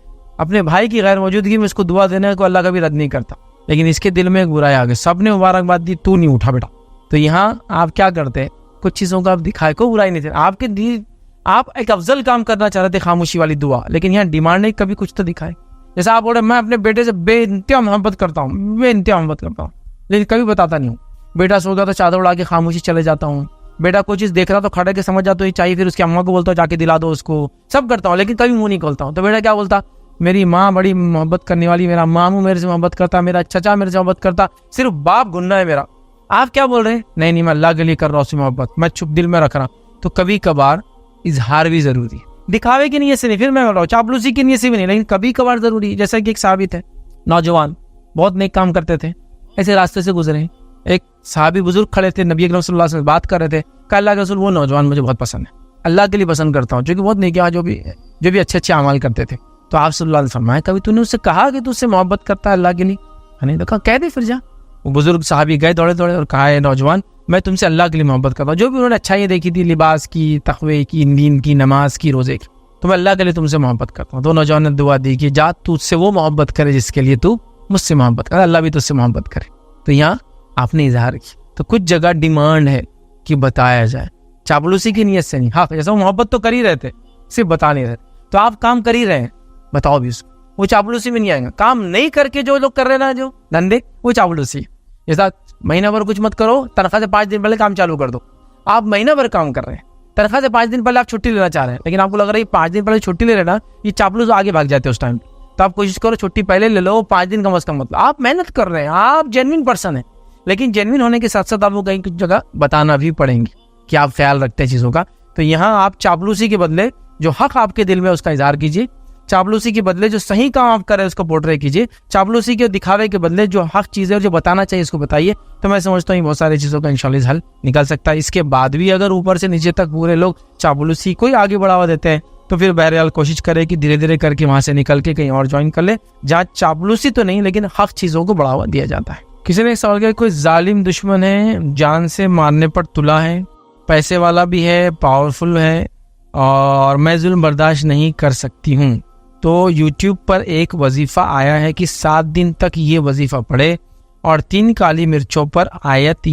अपने भाई की गैर मौजूदगी में उसको दुआ देने को अल्लाह कभी रद्द नहीं करता, लेकिन इसके दिल में एक बुराई आ गई, सब ने मुबारकबाद दी, तू नहीं उठा बेटा। तो यहाँ आप क्या करते हैं, कुछ चीज़ों का आप दिखाए, कोई बुराई नहीं थी, आपके दिल, आप एक अफजल काम करना चाह रहे थे, खामोशी वाली दुआ, लेकिन यहाँ डिमांड नहीं, कभी कुछ तो दिखाए। जैसे आप बोल रहे मैं अपने बेटे से बेइंतहा मोहब्बत करता हूँ, बेइंतहा मोहब्बत करता हूँ, लेकिन कभी बताता नहीं हूँ। बेटा सो गया तो चादर उड़ा के खामोशी चले जाता हूँ, बेटा कोई चीज़ देख रहा तो खड़े के समझ जाता हूँ चाहिए, फिर उसकी अम्मा को बोलता हूँ जाके दिला दो उसको, सब करता हूँ, लेकिन कभी मुँह नहीं खोलता हूँ। तो बेटा क्या बोलता, मेरी माँ बड़ी मोहब्बत करने वाली, मेरा मामू मेरे से मोहब्बत करता, मेरा चचा मेरे से मोहब्बत करता, सिर्फ बाप गुन्ना है मेरा। आप क्या बोल रहे हैं, नहीं नहीं मैं अल्लाह के लिए कर रहा हूँ उससे मोहब्बत, मैं चुप दिल में रख रहा हूँ। तो कभी कभार इजहार भी जरूरी है, दिखावे की नीयत से नहीं, फिर मैं बोल रहा हूँ चापलूसी की नीयत से भी नहीं, लेकिन कभी कभार जरूरी है। जैसा कि एक साबित है, नौजवान बहुत नेक काम करते थे, ऐसे रास्ते से गुजरे, एक साहबी बुजुर्ग खड़े थे, नबी अकरम सल्लल्लाहु अलैहि वसल्लम बात कर रहे थे, कहा अल्लाह के रसूल वो नौजवान मुझे बहुत पसंद है, अल्लाह के लिए पसंद करता हूँ, जो कि बहुत नेकियां जो भी अच्छे अच्छे अमाल करते थे। तो आप सल्लल्लाहु अलैहि वसल्लम, कभी तूने उससे कहा कि तू उससे मोहब्बत करता है अल्लाह के लिए? नहीं तो कहा कह दे फिर जा। वो बुजुर्ग साहबी गए दौड़े दौड़े और कहा है नौजवान मैं तुमसे अल्लाह के लिए मोहब्बत करता हूँ, जो भी उन्होंने अच्छाई देखी थी, लिबास की, तक़वे की, दीन की, नमाज की, रोजे की, तो मैं अल्लाह के लिए तुमसे मोहब्बत करता हूँ। तो नौजवान ने दुआ दी कि जा तू उससे वो मोहब्बत करे जिसके लिए तू मुझसे मोहब्बत करे, अल्लाह भी तुझसे मोहब्बत करे। तो यहाँ आपने इजहार की। तो कुछ जगह डिमांड है कि बताया जाए, चापलूसी की नीयत से नहीं। हाँ जैसा वो मोहब्बत तो कर ही रहे थे, सिर्फ बता नहीं रहे, तो आप काम कर ही रहे हैं, बताओ भी उसको, वो चापलूसी में नहीं आएगा। काम नहीं करके जो लोग कर रहे ना, जो धंधे, वो चापलूसी। जैसा महीना भर कुछ मत करो, तनख्वाह से 5 दिन पहले काम चालू कर दो। आप महीना भर काम कर रहे हैं, तनख्वाह से 5 दिन पहले आप छुट्टी लेना चाह रहे हैं, लेकिन आपको लग रहा है 5 दिन पहले छुट्टी ले लेना, ये चापलूस आगे भाग जाते हैं उस टाइम। तो आप कोशिश करो छुट्टी पहले ले लो, 5 दिन कम से कम। मतलब आप मेहनत कर रहे हैं, आप जेन्युइन पर्सन है, लेकिन जेन्युइन होने के साथ साथ आपको कहीं कुछ जगह बताना भी पड़ेंगे कि आप ख्याल रखते हैं चीज़ों का। तो यहाँ आप चापलूसी के बदले जो हक आपके दिल में उसका इजहार कीजिए, चापलूसी के बदले जो सही काम आप करें उसको पोर्ट्रे कीजिए, चापलूसी के दिखावे के बदले जो हक चीज़ है और जो बताना चाहिए उसको बताइए। तो मैं समझता हूँ बहुत सारी चीज़ों का इंशाल्लाह हल निकल सकता है। इसके बाद भी अगर ऊपर से नीचे तक पूरे लोग चापलूसी को ही आगे बढ़ावा देते हैं, तो फिर बहरहाल कोशिश करें कि धीरे धीरे करके वहाँ से निकल के कहीं और ज्वाइन कर ले, जहाँ चापलूसी तो नहीं लेकिन हक चीज़ों को बढ़ावा दिया जाता है। किसी ने एक सवाल किया, कोई जालिम दुश्मन है, जान से मारने पर तुला है, पैसे वाला भी है, पावरफुल है और मैं जुल्म बर्दाश्त नहीं कर सकती हूँ। तो YouTube पर एक वजीफ़ा आया है कि 7 दिन तक ये वजीफ़ा पढ़े और 3 काली मिर्चों पर आयत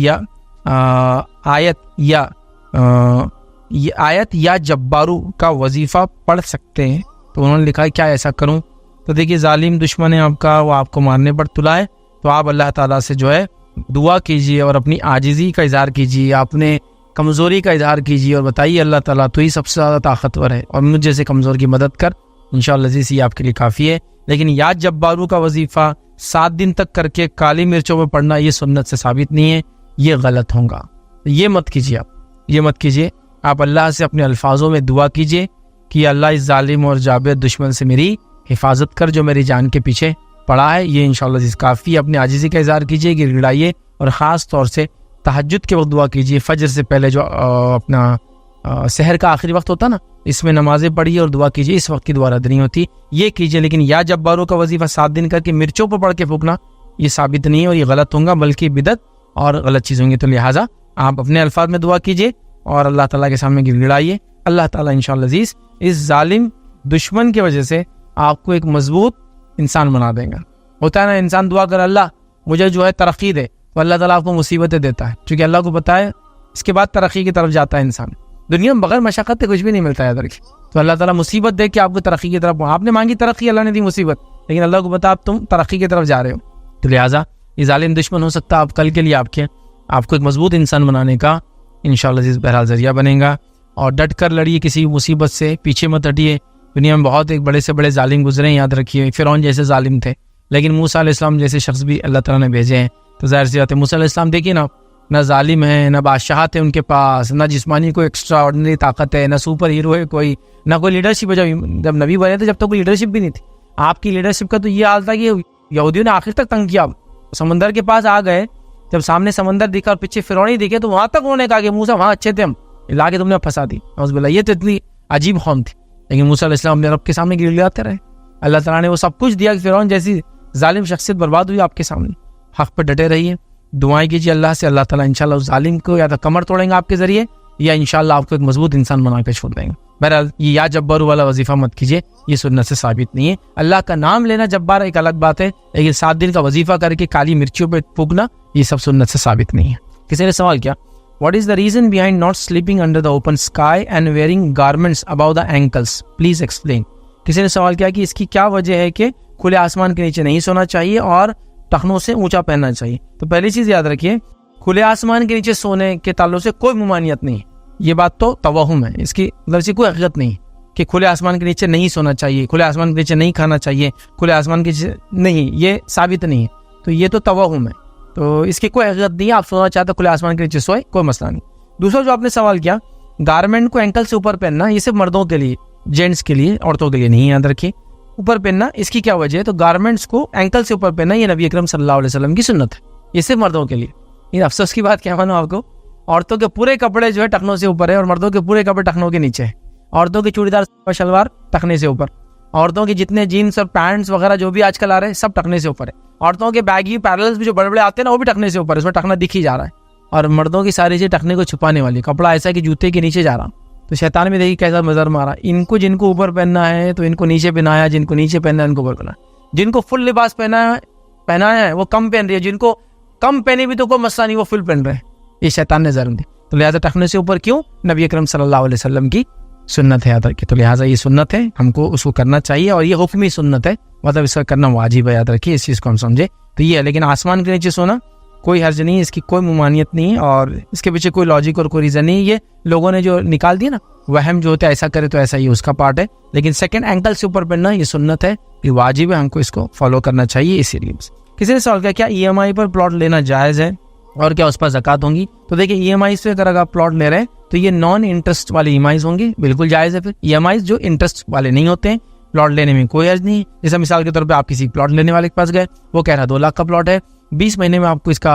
या जब्बारू का वजीफ़ा पढ़ सकते हैं। तो उन्होंने लिखा है क्या ऐसा करूं? तो देखिए जालिम दुश्मन है आपका, वो आपको मारने पर तुला है, तो आप अल्लाह ताला से जो है दुआ कीजिए और अपनी आजिज़ी का इज़हार कीजिए, अपने कमज़ोरी का इज़हार कीजिए और बताइए अल्लाह ताला तू ही सबसे ज़्यादा ताकतवर है और मुझ जैसे कमज़ोर की मदद कर, इंशाअल्लाह अज़ीज़ ये आपके लिए काफ़ी है। लेकिन या जब्बारू का वजीफ़ा 7 दिन तक करके काली मिर्चों में पढ़ना ये सुन्नत से साबित नहीं है, ये गलत होगा, ये मत कीजिए आप, ये मत कीजिए। आप अल्लाह से अपने अल्फाजों में दुआ कीजिए कि अल्लाह इस जालिम और जाबिर दुश्मन से मेरी हिफाजत कर जो मेरी जान के पीछे पड़ा है, ये इंशाअल्लाह अज़ीज़ काफ़ी। अपनी आजिज़ी का इज़हार कीजिए, गिड़गिड़ाइए और ख़ास तौर से तहज्जुद के वक्त दुआ कीजिए, फजर से पहले जो अपना सहर का आखिरी वक्त होता ना, इसमें नमाजें पढ़िए और दुआ कीजिए, इस वक्त की दुआ रद्द नहीं होती, ये कीजिए। लेकिन या जब्बारों का वजीफा 7 दिन करके मिर्चों पर पढ़ के फूकना ये साबित नहीं है और ये गलत होगा, बल्कि बिदत और गलत चीज़ होंगी। तो लिहाजा आप अपने अल्फाज में दुआ कीजिए और अल्लाह ताला के सामने गिड़गिड़ाइए। अल्लाह ताला इंशाअल्लाह अज़ीज़ इस जालिम दुश्मन की वजह से आपको एक मजबूत इंसान बना देगा। होता है ना, इंसान दुआ कर अल्लाह मुझे जो है तरक्की दे, तो अल्लाह ताला आपको मुसीबतें देता है, क्योंकि अल्लाह को पता है इसके बाद तरक्की की तरफ जाता है इंसान। दुनिया में बगैर मशक्क़त कुछ भी नहीं मिलता है, तो अल्लाह ताला मुसीबत दे के आपको तरक्की की तरफ, आपने मांगी तरक्की, अल्लाह ने दी मुसीबत, लेकिन अल्लाह को पता आप तुम तरक्की की तरफ जा रहे हो। तो लिहाजा ये जालिम दुश्मन हो सकता है आप कल के लिए आपको एक मजबूत इंसान बनाने का इंशाअल्लाह अज़ीज़ बहरहाल ज़रिया बनेगा। और डट कर लड़िए किसी मुसीबत से, पीछे मत हटिए, दुनिया में बहुत एक बड़े से बड़े जालिम गुजरे, याद रखिए। फिरौन जैसे जालिम थे, लेकिन मूसा अलैहिस्सलाम जैसे शख्स भी अल्लाह ताला ने भेजे हैं। तो जाहिर सी बात है मूसा अलैहिस्सलाम देखिए ना जालिम है, ना बादशाहत है उनके पास, ना जिस्मानी कोई एक्स्ट्रा ऑर्डिनरी ताकत है, ना सुपर हीरो है कोई, ना कोई लीडरशिप है। जब नबी बने थे जब तक कोई लीडरशिप भी नहीं थी। आपकी लीडरशिप का तो ये हाल था कि यहूदियों ने आखिर तक तंग किया। समंदर के पास आ गए, जब सामने समंदर दिखा और पीछे फिरौनी दिखे तो वहां तक उन्होंने कहा कि मूसा वहां अच्छे थे, हम ला के तुमने फंसा दी। ये तो इतनी अजीब कौम थी, लेकिन मूसा अलैहिस्सलाम ने रब के सामने गिड़गिड़ाते रहे। अल्लाह ताला ने वो सब कुछ दिया कि फिरौन जैसी जालिम शख्सियत बर्बाद हुई आपके सामने। हक पर डटे रहिए, दुआएं कीजिए अल्लाह से, अल्लाह ताला इंशाल्लाह उस जालिम को या तो कमर तोड़ेंगे आपके जरिए या इंशाल्लाह आपको एक मजबूत इंसान बनाकर छोड़ देंगे। बहरहाल ये या जब्बारू वाला वजीफा मत कीजिए, ये सुन्नत से साबित नहीं है। अल्लाह का नाम लेना जब्बार एक अलग बात है, लेकिन 7 दिन का वजीफा करके काली मिर्चियों पे फूकना ये सब सुन्नत से साबित नहीं है। किसी ने सवाल किया, what is the reason behind not sleeping under the open sky and wearing garments above the ankles, please explain. किसी ने सवाल किया कि इसकी क्या वजह है कि खुले आसमान के नीचे नहीं सोना चाहिए और टखनों से ऊंचा पहनना चाहिए। तो पहली चीज याद रखिए, खुले आसमान के नीचे सोने के ताल्लुक से कोई मुमानियत नहीं है। ये बात तो तवहुम है, इसकी मतलब से कोई हकीकत नहीं कि खुले आसमान के नीचे नहीं सोना चाहिए, खुले आसमान के नीचे नहीं खाना चाहिए, खुले आसमान के नीचे नहीं, ये साबित नहीं है। तो ये तो तवहुम है, तो इसकी कोई हकीकत नहीं है। आप सोना चाहते खुले आसमान के नीचे सोए, कोई मसला नहीं। दूसरा जो आपने सवाल किया, गारमेंट को एंकल से ऊपर पहनना, ये सिर्फ मर्दों के लिए, जेंट्स के लिए, औरतों के लिए नहीं। याद रखिए ऊपर पहनना, इसकी क्या वजह है? तो गारमेंट्स को एंकल से ऊपर पहनना ये नबी अकरम सल्लल्लाहु अलैहि वसल्लम की सुन्नत है, ये सिर्फ मर्दों के लिए। ये अफसोस की बात क्या मानो आपको, औरतों के पूरे कपड़े जो है टखनों से ऊपर है और मर्दों के पूरे कपड़े टखनों के नीचे है। औरतों की चूड़ीदार शलवार टखने से ऊपर, औरतों के जितने जीन्स और पैंट्स वगैरह जो भी आजकल आ रहे हैं सब टखने से ऊपर है। औरतों के बैगी पैरेलल्स भी जो बड़े बड़े आते हैं ना वो भी टखने से ऊपर है, उसमें टखना दिख ही जा रहा है। और मर्दों की सारी चीज टखने को छुपाने वाली, कपड़ा ऐसा कि जूते के नीचे जा रहा। तो शैतान में देखिए कैसा मजर मारा, इनको जिनको ऊपर पहनना है तो इनको नीचे पहनाया, जिनको नीचे पहनना है इनको ऊपर पहना, जिनको फुल लिबास पहनाया है वो कम पहन रही है, जिनको कम पहने भी तो कोई मसला नहीं वो फुल पहन रहे हैं। ये शैतान ने जरूर दी। तो लिहाजा टखने से ऊपर क्यों? नबी अकरम सल्लल्लाहु अलैहि वसल्लम की सुन्नत है याद रखिए। तो लिहाजा ये सुन्नत है, हमको उसको करना चाहिए और ये हुक्मी सुन्नत है, मतलब इसका करना वाजिब है। याद रखिए, इस चीज़ को हम समझे तो ये है। लेकिन आसमान के नीचे सोना कोई हर्ज नहीं है, इसकी कोई मुमानियत नहीं है और इसके पीछे कोई लॉजिक और कोई रीज़न नहीं है। ये लोगों ने जो निकाल दिया ना, वहम जो होता है ऐसा करे तो ऐसा ही उसका पार्ट है। लेकिन सेकंड एंकल से ऊपर पहनना ये सुन्नत है, ये वाजिब है, हमको इसको फॉलो करना चाहिए। इसीलिए किसी ने सवाल किया क्या EMI पर प्लॉट लेना जायज़ है और क्या उस पर ज़कात होंगी? तो देखिए EMI से अगर आप प्लॉट ले रहे हैं तो ये नॉन इंटरेस्ट वाले EMI होंगे, बिल्कुल जायज़ है। फिर EMI जो इंटरेस्ट वाले नहीं होते हैं, प्लॉट लेने में कोई हर्ज नहीं है। जैसे मिसाल के तौर पे आप किसी प्लॉट लेने वाले के पास गए, वो कह रहा 2 लाख का प्लॉट है, 20 महीने में आपको इसका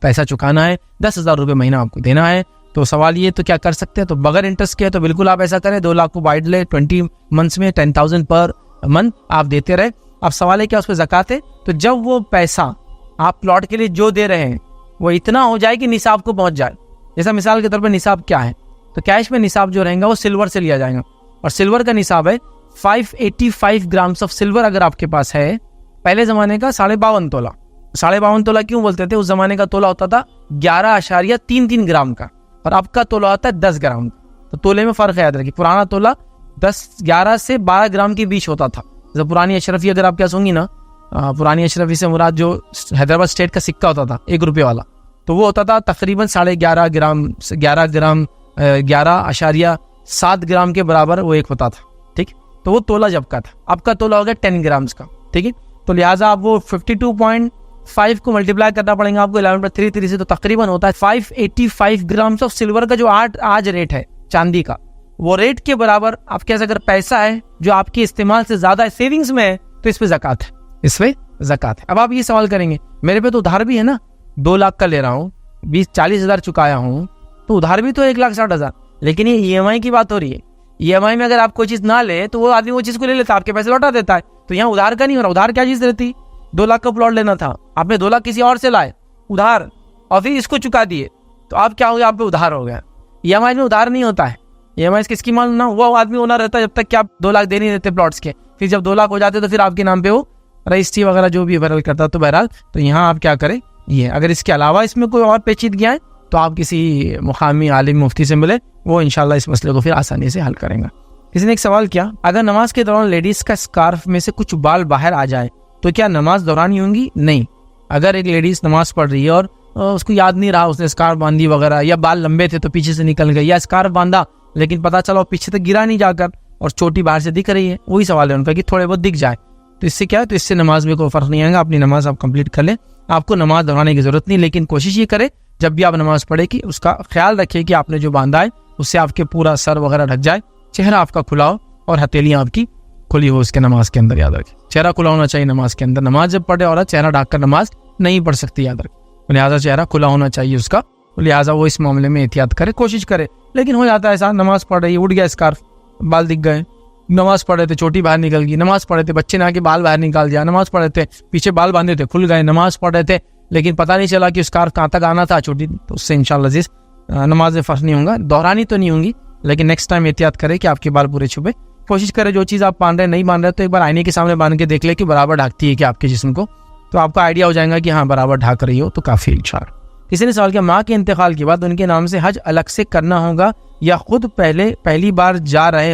पैसा चुकाना है, 10,000 रुपये महीना आपको देना है। तो सवाल ये तो क्या कर सकते हैं? तो बगैर इंटरेस्ट के तो बिल्कुल आप ऐसा करें, 2 लाख को बाइट ले 20 मंथ्स में 10,000 पर मंथ आप देते रहे। अब सवाल है क्या उस पर ज़कात है? तो जब वो पैसा आप प्लॉट के लिए जो दे रहे हैं वो इतना हो जाए कि निसाब को पहुंच जाए। जैसा मिसाल के तौर पर निसाब क्या है, तो कैश में निसाब जो रहेगा वो सिल्वर से लिया जाएगा और सिल्वर का निसाब है 585 ग्राम्स ऑफ सिल्वर। अगर आपके पास है, पहले ज़माने का 52.5 तोला, 52.5 तोला क्यों बोलते थे? उस ज़माने का तोला होता था 11.33 ग्राम का और अब का तोला होता है 10 ग्राम का। तो तोले में फ़र्क है, याद रखिए। पुराना तोला 11 से 12 ग्राम के बीच होता था। जैसे पुरानी अशरफी अगर आप क्या सुनगी ना, पुरानी अशरफी से मुराद जो हैदराबाद स्टेट का सिक्का होता था 1 रुपये वाला, तो वो होता था तकरीबन 11.5 ग्राम, 11.7 ग्राम के बराबर वो एक होता था। ठीक, तो वो तोला जब का था। अब का तोला हो गया 10 ग्राम्स का। ठीक है, तो लिहाजा आप वो 52.5 को मल्टीप्लाई करना पड़ेगा आपको 11/33 से, तो तकरीबन होता है 585 ग्राम्स ऑफ सिल्वर का जो आज रेट है चांदी का, वो रेट के बराबर आपके पास अगर पैसा है जो आपके इस्तेमाल से ज्यादा है, सेविंग्स में है, तो इस पे ज़कात है, इसमें ज़कात है। अब आप ये सवाल करेंगे मेरे पे तो उधार भी है ना, 2 लाख का ले रहा हूँ, 20-40 हज़ार चुकाया हूँ, तो उधार भी तो 1,60,000। लेकिन ये EMI की बात हो रही है। EMI में अगर आप कोई चीज़ ना ले तो वो आदमी वो चीज़ को ले लेता, आपके पैसे लौटा देता है। तो यहाँ उधार का नहीं हो रहा। उधार क्या चीज़ रहती? 2 लाख का प्लॉट लेना था, आपने 2 लाख किसी और से लाए उधार और फिर इसको चुका दिए, तो आप क्या हो गया? आप पे उधार हो गया। EMI में उधार नहीं होता है। EMI किसकी मालूम ना, वो आदमी होना रहता है जब तक कि आप 2 लाख दे नहीं देते प्लॉट्स के। फिर जब 2 लाख हो जाते तो फिर आपके नाम पे वो रजिस्ट्री वगैरह जो भी बहरहाल करता। तो बहरहाल तो यहाँ आप क्या करें, ये अगर इसके अलावा इसमें कोई और पेचीदगियाँ है तो आप किसी मुकामी आलिम मुफ्ती से मिले, वो इंशाल्लाह इस मसले को फिर आसानी से हल करेंगे। किसी ने एक सवाल किया, अगर नमाज के दौरान लेडीज़ का स्कार्फ में से कुछ बाल बाहर आ जाए तो क्या नमाज दौरानी होंगी? नहीं। अगर एक लेडीज़ नमाज पढ़ रही है और उसको याद नहीं रहा उसने स्कार्फ बांधी वगैरह, या बाल लंबे थे तो पीछे से निकल गए, या स्कार्फ बांधा लेकिन पता चला पीछे तक गिरा नहीं जाकर, और चोटी बाहर से दिख रही है, वही सवाल है उनका कि थोड़े बहुत दिख जाए, तो इससे क्या है, तो इससे नमाज में कोई फर्क नहीं आएगा। अपनी नमाज आप कंप्लीट कर लें, आपको नमाज दोहराने की जरूरत नहीं। लेकिन कोशिश ये करें जब भी आप नमाज पढ़े कि उसका ख्याल रखिए कि आपने जो बांधा है उससे आपके पूरा सर वगैरह ढक जाए, चेहरा आपका खुला हो और हथेलियां आपकी खुली हो उसके नमाज के अंदर। याद रखें चेहरा खुला होना चाहिए नमाज के अंदर। नमाज जब पढ़े औरत चेहरा ढक कर नमाज नहीं पढ़ सकती, याद रखें। लिहाजा चेहरा खुला होना चाहिए उसका, लिहाजा वो इस मामले में एहतियात करे, कोशिश करे। लेकिन हो जाता है ऐसा, नमाज पढ़ रही, उठ गया स्कार्फ, बाल दिख गए, नमाज पढ़ रहे थे चोटी बाहर निकल गई, नमाज पढ़ रहे थे बच्चे ने आके बाल बाहर निकाल दिया, नमाज पढ़ रहे थे पीछे बाल बांधे थे खुल गए, नमाज पढ़ रहे थे लेकिन पता नहीं चला कि स्कार्फ कहाँ तक आना था चोटी, तो उससे इंशाअल्लाह अज़ीज़ नमाज में फर्क नहीं होगा। दोहरानी तो नहीं होंगी, लेकिन नेक्स्ट टाइम एहतियात करें कि आपके बाल पूरे छुपे। कोशिश करें जो चीज़ आप बांध रहे नहीं बांध रहे तो एक बार आईने के सामने बांध के देख ले कि बराबर ढकती है कि आपके जिस्म को, तो आपका आइडिया हो जाएगा कि हाँ बराबर ढक रही हो तो काफ़ी इंशाअल्लाह। किसी ने सवाल किया माँ के इंतकाल के बाद उनके नाम से हज अलग से करना होगा या खुद पहली बार जा रहे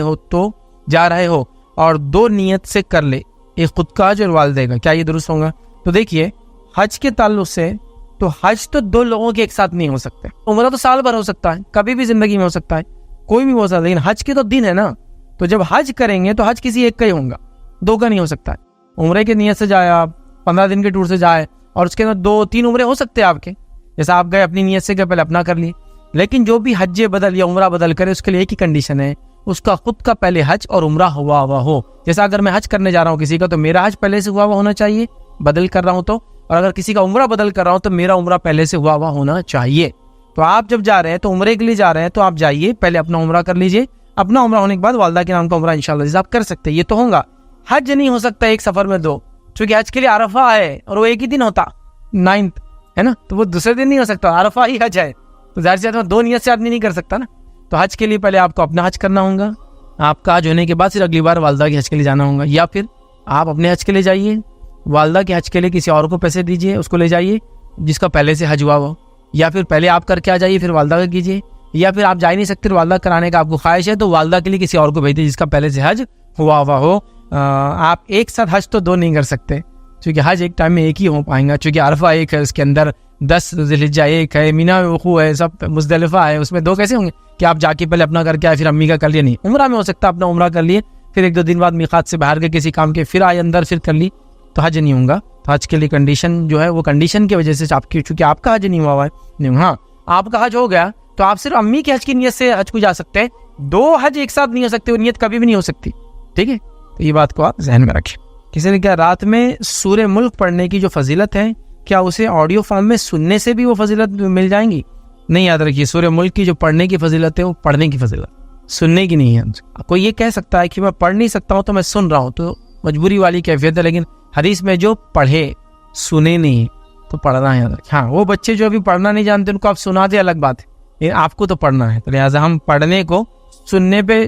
हो और 2 नियत से कर ले, एक खुद का हज और वालिदैन का, क्या ये दुरुस्त होगा? तो देखिए हज के ताल्लुक से तो हज तो 2 लोगों के एक साथ नहीं हो सकते। उम्रा तो साल भर हो सकता है, कभी भी जिंदगी में हो सकता है, कोई भी हो सकता है, लेकिन हज के तो दिन है ना, तो जब हज करेंगे तो हज किसी एक का ही होगा, 2 का नहीं हो सकता है। उम्रे के नियत से जाए आप, 15 दिन के टूर से जाए और उसके अंदर 2-3 उम्रे हो सकते हैं आपके, जैसा आप गए अपनी नियत से गए पहले अपना कर लिए। लेकिन जो भी हज बदल या उम्रा बदल करे उसके लिए एक ही कंडीशन है, उसका खुद का पहले हज और उम्रा हुआ हो। जैसा अगर मैं हज करने जा रहा हूँ किसी का तो मेरा हज पहले से हुआ होना चाहिए, बदल कर रहा हूँ तो, और अगर किसी का उम्रा बदल कर रहा हूँ तो मेरा उम्रा पहले से हुआ होना चाहिए। तो आप जब जा रहे हैं तो उम्रे के लिए जा रहे हैं तो आप जाइए पहले अपना उम्रा कर लीजिए, अपना उम्रा होने के बाद वालिदा के नाम का उम्रा इंशाअल्लाह आप कर सकते हैं, ये तो होगा। हज नहीं हो सकता एक सफर में 2, क्योंकि हज के लिए अरफा है और वो एक ही दिन होता 9th है ना, तो वो दूसरे दिन नहीं हो सकता, अरफा ही हज है, तो जाहिर सी बात है 2 नियत से आदमी नहीं कर सकता ना। तो हज के लिए पहले आपको अपना हज करना होगा, आपका हज होने के बाद फिर अगली बार वालिदा के हज के लिए जाना होगा, या फिर आप अपने हज के लिए जाइए, वालिदा के हज के लिए किसी और को पैसे दीजिए, उसको ले जाइए जिसका पहले से हज हुआ हो, या फिर पहले आप करके आ जाइए फिर वालिदा का कीजिए, या फिर आप जा ही नहीं सकते वालिदा कराने का आपको ख्वाहिश है तो वालिदा के लिए किसी और को भेज दीजिए जिसका पहले से हज हुआ हो। आप एक साथ हज तो 2 नहीं कर सकते, क्योंकि हज एक टाइम में एक ही हो पाएगा, क्योंकि अरफा एक है, उसके अंदर 10 ज़िलहिज्जा एक है, मीना वक़ू है, सब मुज़दलिफ़ा है, उसमें 2 कैसे होंगे कि आप जाके पहले अपना करके आए फिर अम्मी का कर लिए? नहीं, उम्रा में हो सकता है अपना उम्रा कर लिए, फिर 1-2 दिन बाद मीक़ात से बाहर गए किसी काम के, फिर आए अंदर फिर कर ली, तो हज नहीं होगा। तो हज के लिए कंडीशन जो है वो कंडीशन की वजह से आपकी, चूँकि आपका हज नहीं हुआ है, नहीं हाँ आपका हज हो गया तो आप सिर्फ अम्मी के हज की नीयत से हज को जा सकते हैं, 2 हज एक साथ नहीं हो सकते, वो नीयत कभी भी नहीं हो सकती, ठीक है। तो ये बात को आप जहन में रखें। किसी ने क्या रात में सूरे मुल्क पढ़ने की जो फजीलत है क्या उसे ऑडियो फॉर्म में सुनने से भी वो फजीलत मिल जाएंगी? नहीं, याद रखिए सूरे मुल्क की जो पढ़ने की फजीलत है वो पढ़ने की फजीलत, सुनने की नहीं है। कोई ये कह सकता है कि मैं पढ़ नहीं सकता हूँ तो मैं सुन रहा हूँ, तो मजबूरी वाली कैफियत है, लेकिन हदीस में जो पढ़े सुने नहीं तो पढ़ना है। हाँ, वो बच्चे जो अभी पढ़ना नहीं जानते उनको आप सुना दे अलग बात है, आपको तो पढ़ना है, तो लिहाजा हम पढ़ने को सुनने पे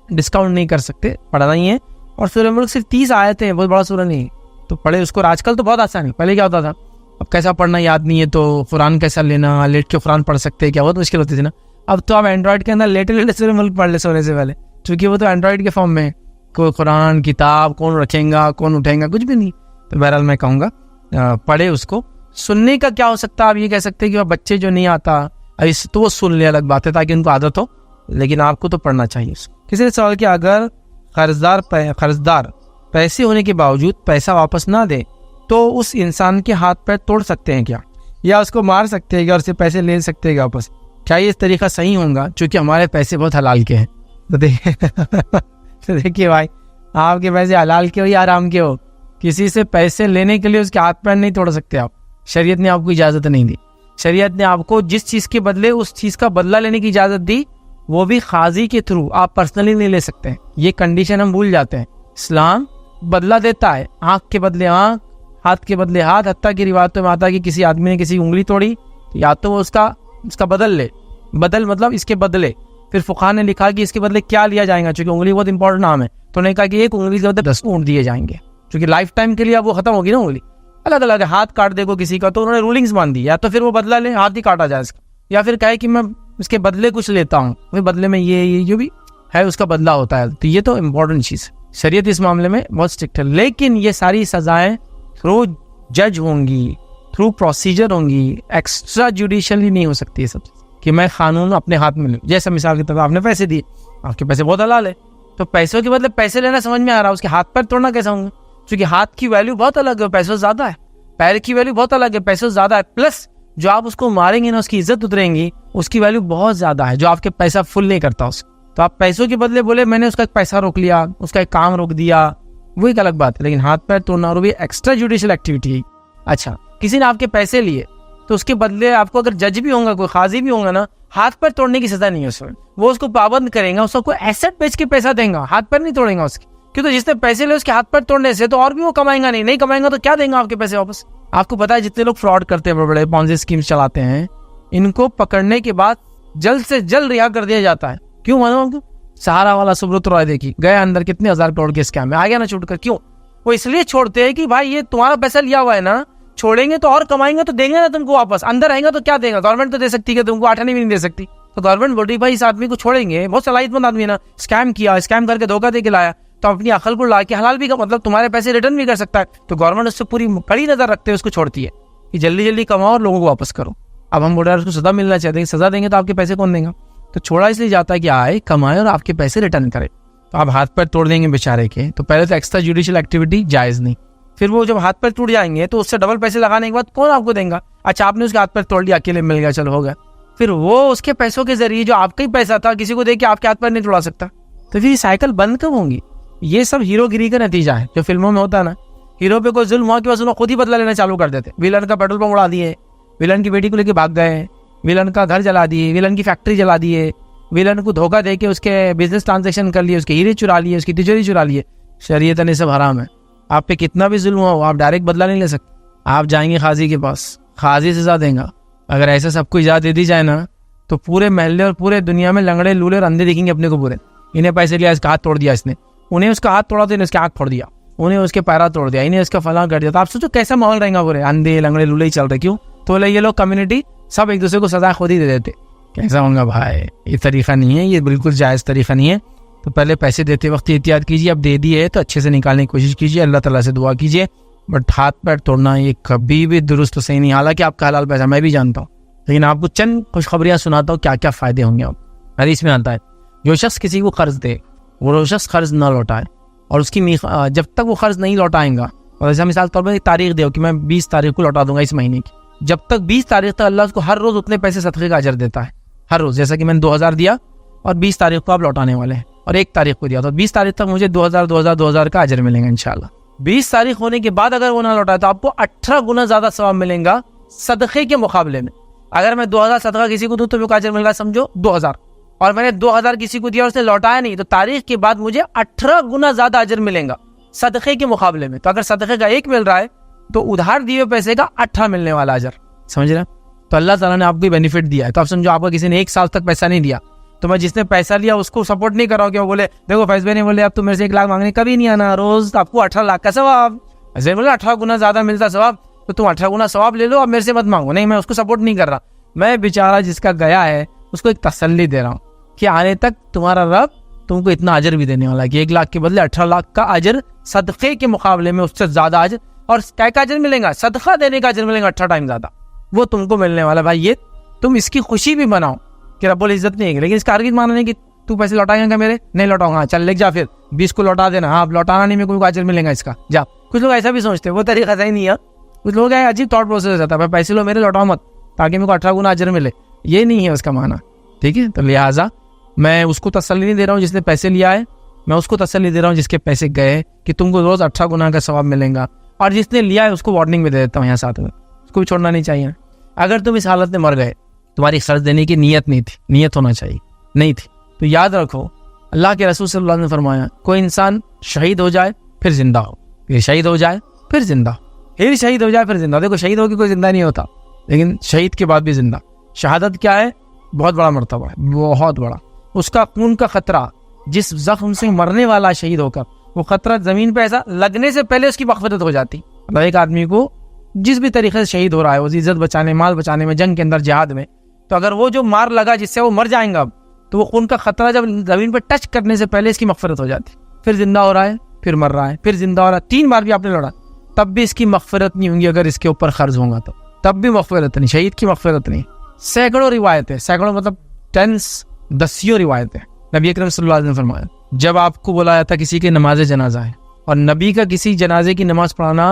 डिस्काउंट नहीं कर सकते, पढ़ना ही है। और सूरह मुल्क सिर्फ 30 आयतें हैं, बहुत बड़ा सूरह नहीं है, तो पढ़े उसको। आजकल तो बहुत आसान है, पहले क्या होता था, अब कैसा पढ़ना याद नहीं है तो कुरान कैसा लेना, लेट के कुरान पढ़ सकते हैं क्या, बहुत मुश्किल होती थी ना। अब तो आप एंड्रॉइड के अंदर लेटे सूरह मुल्क पढ़ ले सोने से पहले, क्योंकि वो तो एंड्रॉइड के फॉर्म में है, कोई कुरान किताब कौन रखेगा कौन उठेगा कुछ भी नहीं। तो बहरहाल मैं कहूँगा पढ़े उसको। सुनने का क्या हो सकता है, आप ये कह सकते हैं कि बच्चे जो नहीं आता तो वो सुन ले, अलग बात है, ताकि उनको आदत हो, लेकिन आपको तो पढ़ना चाहिए। किसी ने सवाल किया अगर कर्जदार पैसे होने के बावजूद पैसा वापस ना दे तो उस इंसान के हाथ पैर तोड़ सकते हैं क्या, या उसको मार सकते हैं क्या और उससे पैसे ले सकते हैं क्या वापस? क्या ये इस तरीका सही होगा, क्योंकि हमारे पैसे बहुत हलाल के हैं? तो देखिए भाई, आपके पैसे हलाल के हो या हराम के हो, किसी से पैसे लेने के लिए उसके हाथ पैर नहीं तोड़ सकते आप। शरीयत ने आपको इजाज़त नहीं दी, शरीयत ने आपको जिस चीज़ के बदले उस चीज़ का बदला लेने की इजाज़त दी, वो भी खाजी के थ्रू, आप पर्सनली नहीं ले सकते हैं। ये कंडीशन हम भूल जाते हैं। इस्लाम बदला देता है, आँख के बदले आँख, हाथ के बदले हाथ। हत्ता की रिवायतों में आता है कि किसी आदमी ने किसी उंगली तोड़ी तो या तो वो उसका बदल ले, बदल मतलब इसके बदले। फिर फुक़हा ने लिखा कि इसके बदले क्या लिया जाएगा, क्योंकि उंगली बहुत इंपॉर्टेंट नाम है, तो उन्होंने कहा कि एक उंगली के बदले 10 ऊँट दिए जाएंगे, क्योंकि लाइफ टाइम के लिए अब वो खत्म होगी ना उंगली। अलग अलग हाथ काट देगा किसी का, तो उन्होंने रूलिंग्स मान दी, या तो फिर वो बदला ले, हाथ ही काटा जाए इसका, या फिर कहे कि मैं इसके बदले कुछ लेता हूँ, फिर बदले में ये जो भी है उसका बदला होता है। तो ये तो इम्पोर्टेंट चीज़ है, शरीयत इस मामले में बहुत स्ट्रिक्ट है। लेकिन ये सारी सजाएं थ्रू जज होंगी, थ्रू प्रोसीजर होंगी, एक्स्ट्रा जुडिशली नहीं हो सकती ये सब कि मैं कानून अपने हाथ में लूँ। जैसे मिसाल के तौर पर आपने पैसे दिए, आपके पैसे बहुत हलाल है, तो पैसों के बदले पैसे लेना समझ में आ रहा है, उसके हाथ पैर तोड़ना कैसा होंगे? क्योंकि हाथ की वैल्यू बहुत अलग है, पैसों से ज्यादा है। पैर की वैल्यू बहुत अलग है, पैसों से ज्यादा है। प्लस जो आप उसको मारेंगे ना, उसकी इज्जत उतरेंगी, उसकी वैल्यू बहुत ज्यादा है, जो आपके पैसा फुल नहीं करता उसको। तो आप पैसों के बदले बोले मैंने उसका एक पैसा रोक लिया, उसका एक काम रोक दिया, वो एक अलग बात है। लेकिन हाथ पैर तोड़ना और भी एक्स्ट्रा जुडिशियल एक्टिविटी है। अच्छा, किसी ने आपके पैसे लिए तो उसके बदले आपको अगर जज भी होगा, कोई काजी भी होगा ना, हाथ पैर तोड़ने की सजा नहीं है उसमें। वो उसको पाबंद करेगा, उसको कोई एसेट बेच के पैसा देगा, हाथ पैर नहीं तोड़ेगा उसके। क्यों? तो जिसने पैसे लिए उसके हाथ पैर तोड़ने से तो और भी वो कमाएगा नहीं कमाएगा तो क्या देगा आपके पैसे वापस? आपको पता है जितने लोग फ्रॉड करते हैं, बड़े बड़े पॉन्जी स्कीम्स चलाते हैं, इनको पकड़ने के बाद जल्द से जल्द रिहा कर दिया जाता है। क्यों मानो? सहारा वाला सुब्रत रॉय देखी, गया अंदर कितने हजार करोड़ के स्कैम में, आ गया ना छूट कर। क्यों? वो इसलिए छोड़ते हैं कि भाई ये तुम्हारा पैसा लिया हुआ है ना, छोड़ेंगे तो और कमाएंगे तो देंगे ना तुमको वापस। अंदर रहेगा तो क्या देगा? गवर्नमेंट तो दे सकती है, तुमको आठने भी नहीं दे सकती। तो गवर्नमेंट बोल रही भाई इस आदमी को छोड़ेंगे, बहुत सलाहियतमंद आदमी है ना, स्कैम किया, स्कैम करके धोखा दे के लाया, तो अपनी अकल को ला के हलाल भी का मतलब तुम्हारे पैसे रिटर्न भी कर सकता है। तो गवर्नमेंट उससे पूरी कड़ी नजर रखते हुए उसको छोड़ती है कि जल्दी जल्दी कमाओ और लोगों को वापस करो। अब हम बोल रहे हैं उसको सजा मिलना चाहते हैं, सजा देंगे तो आपके पैसे कौन देगा? तो छोड़ा इसलिए जाता है कि आए, कमाए और आपके पैसे रिटर्न करे। तो आप हाथ पैर तोड़ देंगे बेचारे के, तो पहले तो एक्स्ट्रा जुडिशियल एक्टिविटी जायज नहीं। फिर वो जब हाथ पैर टूट जाएंगे तो उससे डबल पैसे लगाने के बाद कौन आपको देगा? अच्छा, आपने उसके हाथ पैर तोड़ लिया, अकेले मिल गया, चलो हो गया। फिर वो उसके पैसों के जरिए जो आपका ही पैसा था किसी को दे के आपके हाथ पैर नहीं तोड़ा सकता। तो फिर साइकिल बंद कब होंगी? ये सब हीरोगिरी का नतीजा है जो फिल्मों में होता है ना। हीरो पे कोई जुल्म हुआ कि बस उन्होंने खुद ही बदला लेना चालू कर देते। विलन का पेट्रोल पंप उड़ा दिए, विलन की बेटी को लेके भाग गए, विलन का घर जला दिए, विलन की फैक्ट्री जला दिए, विलन को धोखा दे के उसके बिजनेस ट्रांजेक्शन कर लिए, उसके हीरे चुरा लिए, उसकी तिजोरी चुरा लिए। शरीयत ने सब हराम है। आप पे कितना भी जुल्म हो, आप डायरेक्ट बदला नहीं ले सकते। आप जाएंगे खाजी के पास, खाजी सजा देगा। अगर ऐसे सबको इजाजत दे दी जाए ना, तो पूरे महल्ले और पूरे दुनिया में लंगड़े लूले और अंधे दिखेंगे अपने को पूरे। इन्हें पैसे लिया, इसका हाथ तोड़ दिया इसने, उन्हें उसका हाथ तोड़ा तो इन्हें उसका आँख फोड़ दिया, उन्हें उसके पैरा तोड़ दिया, इन्हें उसका फलां कर दिया। तो आप सोचो कैसा माहौल रहेगा, पूरे अंधे लंगड़े लूले ही चल रहे। क्यों? तो ये लोग कम्युनिटी सब एक दूसरे को सजा खुद ही दे देते। कैसा होगा भाई? ये तरीका नहीं है, ये बिल्कुल जायज़ तरीका नहीं है। तो पहले पैसे देते वक्त एहतियात कीजिए, अब दे दिए तो अच्छे से निकालने की कोशिश कीजिए, अल्लाह ताला से दुआ कीजिए। बट हाथ पैर तोड़ना ये कभी भी दुरुस्त तो सही नहीं। हालांकि आपका हलाल पैसा मैं भी जानता हूँ, लेकिन आपको चंद खुशखबरियाँ सुनाता हूँ क्या क्या फ़ायदे होंगे। आप हदीस में आता है जो शख्स किसी को कर्ज दे, वो शख्स कर्ज ना लौटाए और उसकी जब तक वो कर्ज नहीं लौटाएगा, और ऐसा मिसाल तौर पर एक तारीख दे कि मैं 20 तारीख को लौटा दूंगा इस महीने की, जब तक 20 तारीख तक अल्लाह उसको हर रोज़ उतने पैसे सदक़े का अजर देता है। हर रोज़, जैसा कि मैंने 2000 दिया और 20 तारीख को आप लौटाने वाले हैं, और 1 तारीख को दिया तो 20 तारीख तक मुझे 2000 का अजर मिलेगा इंशाल्लाह। 20 तारीख होने के बाद अगर वो ना लौटाए तो आपको 18 गुना ज़्यादा सवाब मिलेगा सदक़े के मुकाबले में। अगर मैं 2000 सदक़ा किसी को दूँ तो मेरे को अजर मिल रहा है समझो 2000, और मैंने 2000 किसी को दिया और उसने लौटाया नहीं, तो तारीख के बाद मुझे 18 गुना ज़्यादा अजर मिलेगा सदक़े के मुकाबले में। तो अगर सदक़े का 1 मिल रहा है तो उधार दिए पैसे का 18 मिलने वाला अजर, समझ रहे? तो अल्लाह ताला ने आपको बेनिफिट दिया है। तो आप समझो आपका किसी ने 1 साल तक पैसा नहीं दिया, तो मैं जिसने पैसा लिया उसको सपोर्ट नहीं कर रहा हूँ कि वो बोले देखो फैज भाई ने बोले अब तो मेरे से 1 लाख मांगने कभी नहीं आना, रोज आपको 18 लाख का सवाब। ऐसे बोले 18 गुना ज्यादा मिलता सवाब, तो तुम 18 गुना सवाब ले लो, अब मेरे से मत मांगो। नहीं, मैं उसको सपोर्ट नहीं कर रहा, मैं बेचारा जिसका गया है उसको एक तसल्ली दे रहा हूँ कि आने तक तुम्हारा रब तुमको इतना अजर भी देने वाला है कि 1 लाख के बदले 18 लाख का अजर सदक़े के मुकाबले में उससे ज्यादा अजर, और क्या का अजर मिलेगा? सदका देने का अजर मिलेगा 18 टाइम ज्यादा, वो तुमको मिलने वाला। भाई ये तुम इसकी खुशी भी मनाओ कि रब्बुल इज्जत नहीं है, लेकिन इसका हरगिज़ मानना नहीं कि तू पैसे लौटाएगा क्या मेरे? नहीं लौटाऊंगा, चल लेके जा, फिर 20 को लौटा देना। हाँ, लौटाना नहीं, मेरे को अजर मिलेगा इसका, जा। कुछ लोग ऐसा भी सोचते हैं, वो तरीका सही नहीं है। कुछ लोग अजीब थॉट प्रोसेस हो जाता है, पैसे लो मेरे, लौटाओ मत ताकि मेरे को 18 गुना अजर मिले। ये नहीं है उसका माना, ठीक है? तो लिहाजा मैं उसको तसल्ली नहीं दे रहा हूँ जिसने पैसे लिया है, मैं उसको तसल्ली दे रहा हूँ जिसके पैसे गए कि तुमको रोज 18 गुना का सवाब मिलेगा। और जिसने लिया है उसको वार्निंग भी दे देता हूँ यहाँ साथ में, उसको भी छोड़ना नहीं चाहिए। अगर तुम इस हालत में मर गए, तुम्हारी खर्च देने की नीयत नहीं थी, नीयत होना चाहिए, नहीं थी, तो याद रखो अल्लाह के रसूल सल्लल्लाहु अलैहि वसल्लम ने फरमाया कोई इंसान शहीद हो जाए फिर जिंदा हो, फिर शहीद हो जाए फिर जिंदा, फिर शहीद हो जाए फिर जिंदा। देखो शहीद होकर कोई जिंदा नहीं होता, लेकिन शहीद के बाद भी जिंदा। शहादत क्या है? बहुत बड़ा मर्तबा है, बहुत बड़ा। उसका खून का खतरा, जिस जख्म से मरने वाला शहीद होकर, वो खतरा जमीन पे ऐसा लगने से पहले उसकी मग़फ़िरत हो जाती। मतलब एक आदमी को जिस भी तरीके से शहीद हो रहा है, वो इज्जत बचाने, माल बचाने में, जंग के अंदर, जिहाद में, तो अगर वो जो मार लगा जिससे वो मर जाएंगा, तो वो खून का खतरा जब जमीन पर टच करने से पहले इसकी मग़फ़िरत हो जाती। फिर जिंदा हो रहा है, फिर मर रहा है, फिर जिंदा हो रहा है, 3 बार भी आपने लड़ा, तब भी इसकी मग़फ़िरत नहीं होंगी। अगर इसके ऊपर खर्च होगा तो तब भी मग़फ़िरत नहीं, शहीद की मग़फ़िरत नहीं। सैकड़ों रिवायतें, सैकड़ों मतलब टेंस, दसियों रिवायतें नबी अकरम सल्लल्लाहु अलैहि वसल्लम ने फरमाया जब आपको बोला जाता किसी के नमाज जनाजा है और नबी का किसी जनाजे की नमाज पढ़ाना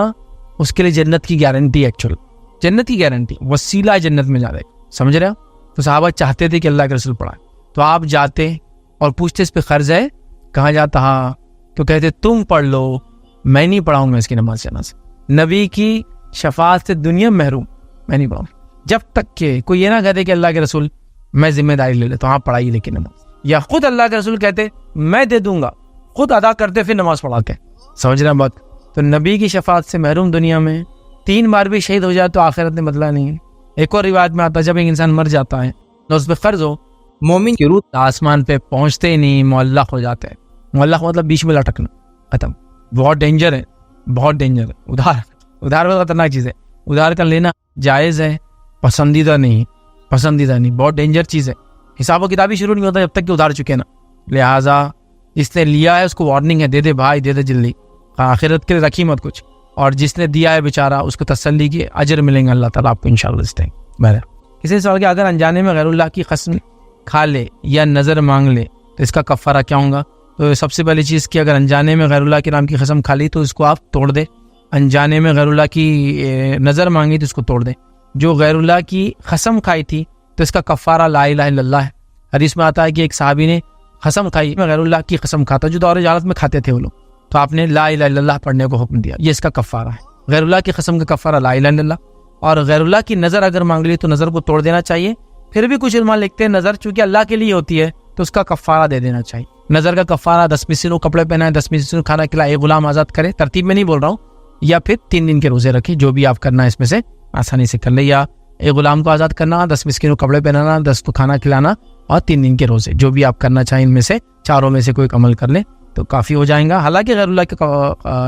उसके लिए जन्नत की गारंटी, एक्चुअल जन्नत की गारंटी, वसीला है जन्नत में जाने का। समझ रहे हो? तो सहाबा चाहते थे कि अल्लाह के रसूल पढ़ाए, तो आप जाते और पूछते इस पे खर्च है, कहाँ जाता? हाँ, तो कहते तुम पढ़ लो, मैं नहीं पढ़ाऊंगा इसकी नमाज जनाजा। नबी की शफाअत से दुनिया महरूम, मैं नहीं पढ़ाऊंगा जब तक के कोई ये ना कहते कि अल्लाह के रसूल मैं जिम्मेदारी ले लेता हूँ, आप पढ़ाइए लेकिन नमाज, या खुद अल्लाह के रसूल कहते मैं दे दूंगा, खुद अदा करते फिर नमाज पढ़ाते। समझ रहे बात? तो नबी की शफाअत से महरूम दुनिया में, 3 बार भी शहीद हो जाए तो आखिरत में बदला नहीं है। एक और रिवायत में आता है जब एक इंसान मर जाता है तो उस पर फर्ज हो, मोमिन की रूह आसमान पे पहुंचते ही नहीं मुअल्लक हो जाते हैं। मुअल्लक मतलब बीच में लटकना, खत्म। बहुत डेंजर है, बहुत डेंजर है। उधार बहुत खतरनाक चीज़ है। उधार का लेना जायज़ है, पसंदीदा नहीं, पसंदीदा नहीं, बहुत डेंजर चीज़ है। हिसाब व किताब ही शुरू नहीं होता जब तक कि उधार चुके ना। लिहाजा जिसने लिया है उसको वार्निंग है, दे दे भाई, दे दे जल्दी, आखिरत के लिए रखी मत कुछ। और जिसने दिया है बेचारा उसको तसल्ली की अजर मिलेंगे अल्लाह ताला आपको इंशाअल्लाह इस टाइम। बहरहाल किसी सवाल के अगर अनजाने में गैरुल्लाह की कसम खा ले या नज़र मांग ले तो इसका कफ़ारा क्या होगा? तो सबसे पहली चीज़ कि अगर अनजाने में गैरुल्लाह के नाम की कसम खा ली तो इसको आप तोड़ दे। अनजाने में गैरुल्लाह की नज़र मांगी तो इसको तोड़ दे। जो गैरुल्लाह की कसम खाई थी तो इसका कफ़ारा ला इलाहा इल्लल्लाह है। हदीस में आता है कि एक सहाबी ने कसम खाई, मैं गैरुल्लाह की कसम खाता, जो दौर जहालत में खाते थे वो लोग, तो आपने ला इलाहा इल्लल्लाह पढ़ने को हुक्म दिया, ये इसका कफ़ारा है। गैरुल्लाह की कसम का कफ़ारा ला इलाहा इल्लल्लाह। और गैरुल्लाह की नज़र अगर मांग ली तो नज़र को तोड़ देना चाहिए। फिर भी कुछ उलमा लिखते हैं नज़र चूंकि अल्लाह के लिए होती है तो उसका कफ़ारा दे देना चाहिए। नज़र का कफ़ारा 10 मिस्किनों कपड़े पहनाए, 10 मिस्किनों खाना खिलाए, एक गुलाम आज़ाद करे, तरतीब में नहीं बोल रहा हूँ, या फिर 3 दिन के रोज़े रखे, जो भी आप करना है इसमें से आसानी से कर ले। या एक गुलाम को आज़ाद करना, 10 मिस्किनों कपड़े पहनाना, 10 को खाना खिलाना और 3 दिन के रोज़े, जो भी आप करना चाहें इनमें से चारों में से कोई अमल कर ले तो काफ़ी हो जाएगा। हालांकि गैरुल्लाह की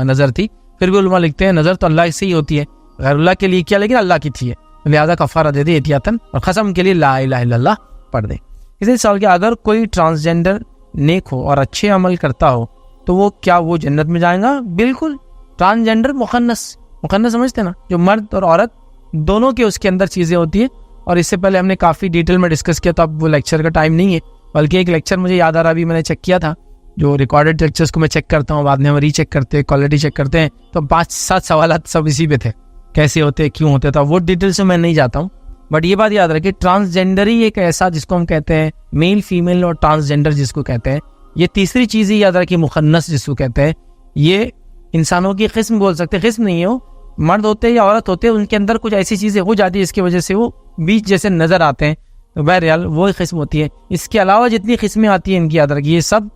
नज़र थी, फिर भी उलमा लिखते हैं नज़र तो अल्लाह से ही होती है, गैरुल्लाह के लिए क्या, लेकिन अल्लाह की थी है, लिहाजा कफ़ारा दे दे एहतियातन, और कसम के लिए ला इलाहा इल्लल्लाह पढ़ दे। इसी सवाल के अगर कोई ट्रांसजेंडर नेक हो और अच्छे अमल करता हो तो वो क्या वो जन्नत में जाएगा? बिल्कुल। ट्रांसजेंडर मुखन्नस समझते ना, जो मर्द और औरत दोनों के उसके अंदर चीज़ें होती है। और इससे पहले हमने काफ़ी डिटेल में डिस्कस किया, तो अब वो लेक्चर का टाइम नहीं है, बल्कि एक लेक्चर मुझे याद आ रहा, अभी मैंने चेक किया था, जो रिकॉर्डेड लेक्चर्स को मैं चेक करता हूँ, बाद में हम रीचेक करते हैं, क्वालिटी चेक करते हैं, तो 5-7 सवाल सब इसी पे थे, कैसे होते, क्यों होते, था वो डिटेल से मैं नहीं जाता हूँ। बट ये बात याद रखिए, ट्रांसजेंडर ही एक ऐसा जिसको हम कहते हैं मेल फीमेल और ट्रांसजेंडर जिसको कहते हैं, ये तीसरी चीज़ ही याद रखिए, मुखन्नस जिसको कहते हैं। ये इंसानों की किस्म बोल सकते हैं, किस्म नहीं है, वो मर्द होते हैं या औरत होते हैं, उनके अंदर कुछ ऐसी चीज़ें हो जाती है इसकी वजह से वो बीच जैसे नज़र आते हैं, तो बहरहाल वो ही किस्म होती है। इसके अलावा जितनी किस्में आती हैं इनकी याद रखिए, ये सब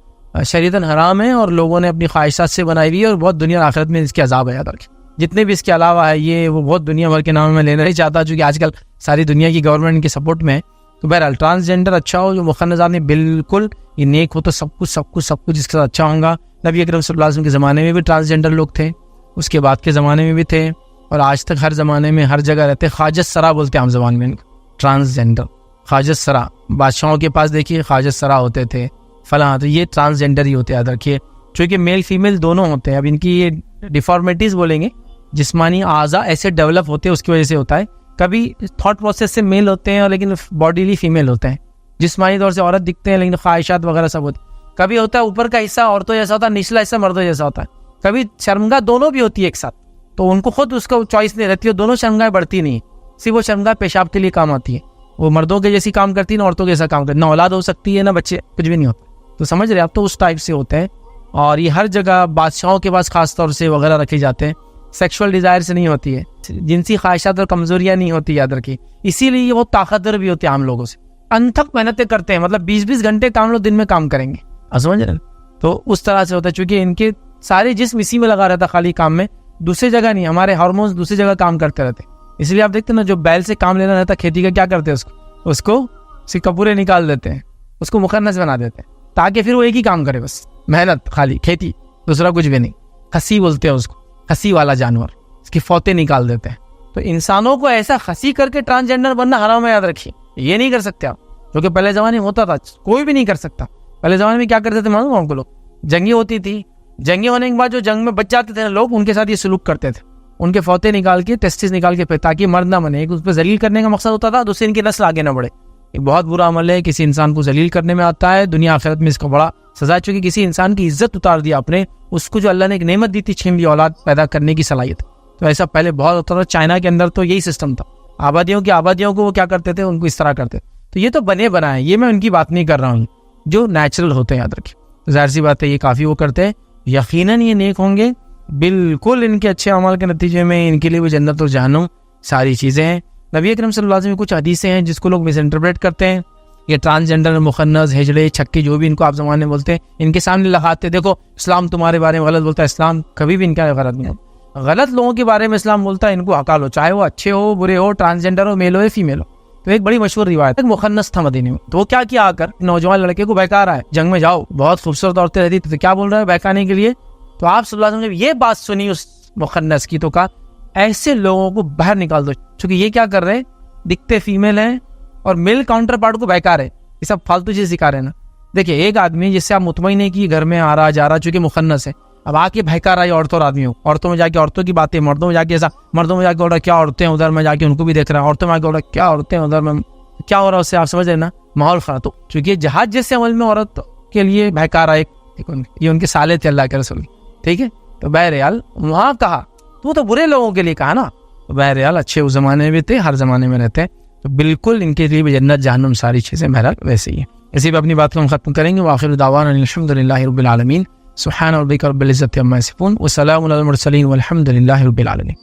शरीयतन हराम है और लोगों ने अपनी ख्वाहिशात से बनाई हुई है, और बहुत दुनिया आखिरत में इसके अजाब है, याद रखिए। जितने भी इसके अलावा है ये वो बहुत दुनिया भर के नाम में लेना नहीं चाहता, चूँकि आजकल सारी दुनिया की गवर्नमेंट के सपोर्ट में है। तो बहरहाल ट्रांसजेंडर अच्छा हो, जो मुखन्नस आदमी बिल्कुल ये नेक हो, तो सब कुछ इसके साथ अच्छा होगा। नबी अकरम सल्लल्लाहु अलैहि वसल्लम के ज़माने में भी ट्रांसजेंडर लोग थे, उसके बाद के ज़माने में भी थे, और आज तक हर ज़माने में हर जगह रहते। ख्वाजत सरा बोलते हैं आम ज़बान में ट्रांसजेंडर, ख्वाजत सरा, बादशाहों के पास देखिए ख्वाजत सरा होते थे फलां, तो ये ट्रांसजेंडर ही होते हैं, याद रखिए। चूँकि मेल फीमेल दोनों होते हैं। अब इनकी ये डिफॉर्मिटीज़ बोलेंगे, जिस्मानी आज़ा ऐसे डेवलप होते हैं, उसकी वजह से होता है। कभी थॉट प्रोसेस से मेल होते हैं और लेकिन बॉडीली फीमेल होते हैं, जिस्मानी तौर से औरत दिखते हैं लेकिन ख्वाहिशात वगैरह सब होती है। कभी होता है ऊपर का हिस्सा औरतों जैसा होता है, निचला हिस्सा मर्दों जैसा होता है। कभी शर्मगाह दोनों भी होती है एक साथ, तो उनको खुद उसका चॉइस नहीं रहती है, दोनों शर्मगाहें बढ़ती नहीं, सिर्फ वो शर्मगाह पेशाब के लिए काम आती है। वो मर्दों के जैसी काम करती है ना औरतों के जैसा काम करती है, ना औलाद हो सकती है ना बच्चे, कुछ भी नहीं होता। तो समझ रहे आप, तो उस टाइप से होते हैं। और ये हर जगह बादशाहों के पास खास तौर से वगैरह रखे जाते हैं। सेक्सुअल डिज़ायर से नहीं होती है, जिनसी ख्वाहिशात और कमजोरियाँ नहीं होती, याद रखिए। इसीलिए वो ताकतवर भी होते हैं आम लोगों से, अनथक मेहनतें करते हैं, मतलब 20-20 घंटे काम लोग दिन में काम करेंगे, समझ रहे हैं। तो उस तरह से होता है, चूँकि इनके सारे जिस्म इसी में लगा रहता खाली काम में, दूसरी जगह नहीं। हमारे हार्मोन्स दूसरी जगह काम करते रहते, इसलिए आप देखते हैं ना, जो बैल से काम लेना रहता खेती का, क्या करते हैं उसको सिक्का पूरे निकाल देते हैं, उसको मुखन्नस बना देते हैं, ताकि फिर वो एक ही काम करे, बस मेहनत खाली खेती, दूसरा कुछ भी नहीं। खसी बोलते हैं उसको, खसी वाला जानवर, इसकी फौतें निकाल देते हैं। तो इंसानों को ऐसा खसी करके ट्रांसजेंडर बनना हराम है, याद रखिए। ये नहीं कर सकते आप, जो कि पहले ज़माने में होता था, कोई भी नहीं कर सकता। पहले ज़माने में क्या करते थे मालूम हमको लोग? जंगी होती थी, जंगी होने के बाद जो जंग में बच जाते थे लोग, उनके साथ ये सलूक करते थे, उनके फौतें निकाल के, टेस्टिस निकाल के, ताकि मर्द ना बने। एक उस पर जलील करने का मकसद होता था, दूसरे इनकी नस्ल आगे ना बढ़े, ये बहुत बुरा अमल है, किसी इंसान को जलील करने में आता है, दुनिया आखिरत में इसका बड़ा सजा है। चूंकि किसी इंसान की इज्जत उतार दी आपने, उसको जो अल्लाह ने एक नेमत दी थी छीन औलाद पैदा करने की सलाहियत, तो ऐसा पहले बहुत होता था। चाइना के अंदर तो यही सिस्टम था, आबादियों को वो क्या करते थे, उनको इस तरह करते। तो ये तो बने बनाए, ये मैं उनकी बात नहीं कर रहा हूँ, जो नेचुरल होते हैं, याद रखिए। जाहिर सी बात है ये काफ़ी वो करते हैं, यकीनन ये नेक होंगे, बिल्कुल इनके अच्छे अमल के नतीजे में इनके लिए भी जन्नत और जहन्नुम सारी चीज़ें हैं। नबी अकरम सल्लल्लाहु अलैहि वसल्लम में कुछ हदीसें हैं जिसको लोग मिस इंटरप्रेट करते हैं। ये ट्रांसजेंडर, मुखन्नस, हिजड़े, छक्के, जो भी इनको आप ज़माने में बोलते हैं, इनके सामने लगाते, देखो इस्लाम तुम्हारे बारे में गलत बोलता है। इस्लाम कभी भी इनका गलत नहीं होता। गलत लोगों के बारे में इस्लाम बोलता है, इनको हका लो, चाहे वो अच्छे हो, बुरे हो, ट्रांसजेंडर हो, मेल हो या फीमेल हो। तो एक बड़ी मशहूर रिवायत, एक मुखन्नस था मदीने में, तो वो क्या किया, आकर नौजवान लड़के को बहका रहा है, जंग में जाओ, बहुत खूबसूरत औरतें रहती थी, तो क्या बोल रहा है बहकाने के लिए। तो आप सल्लल्लाहु अलैहि वसल्लम ने ये बात सुनी उस मुखन्नस की, तो कहा ऐसे लोगों को बाहर निकाल दो, क्योंकि ये क्या कर रहे हैं, दिखते फीमेल हैं और मेल काउंटर पार्ट को बहका रहे, ये सब फालतू चीज सिखा रहे हैं ना। देखिए एक आदमी जिससे आप मुतमईन है कि घर में आ रहा जा रहा, चूंकि मुखन्नस है, अब आके बहका रहा है औरतों और आदमियों, औरतों में जाके औरतों की बातें, मर्दों में जाके ऐसा, मर्दों में जाके बोल रहा क्या औरतें उधर में जाके उनको भी देख रहा है, औरतों में जाके बोल रहा क्या औरतें उधर में, क्या हो रहा है उससे आप समझ रहे ना, माहौल खराब। तो चूंकि जहाज जैसे अमल में औरत के लिए बहका रहा है, ये उनके साले थे अल्लाह के रसूल, ठीक है। तो बहरहाल वहाँ कहा, तो बुरे लोगों के लिए कहा ना, तो बहरहाल अच्छे उस जमाने में थे, हर जमाने में रहते हैं, तो बिल्कुल इनके लिए भी जन्नत जहन्नुम सारी चीज़ें बहरहाल वैसे ही है। इसी पर अपनी बात को हम खत्म करेंगे। वाखिर दावाना अल्हम्दुलिल्लाहि रब्बिल आलमीन, सुब्हान रब्बिका रब्बिल इज्जति अम्मा यसिफून, व सलामुन अलल मुरसलीन, वल्हम्दुलिल्लाहि रब्बिल आलमीन।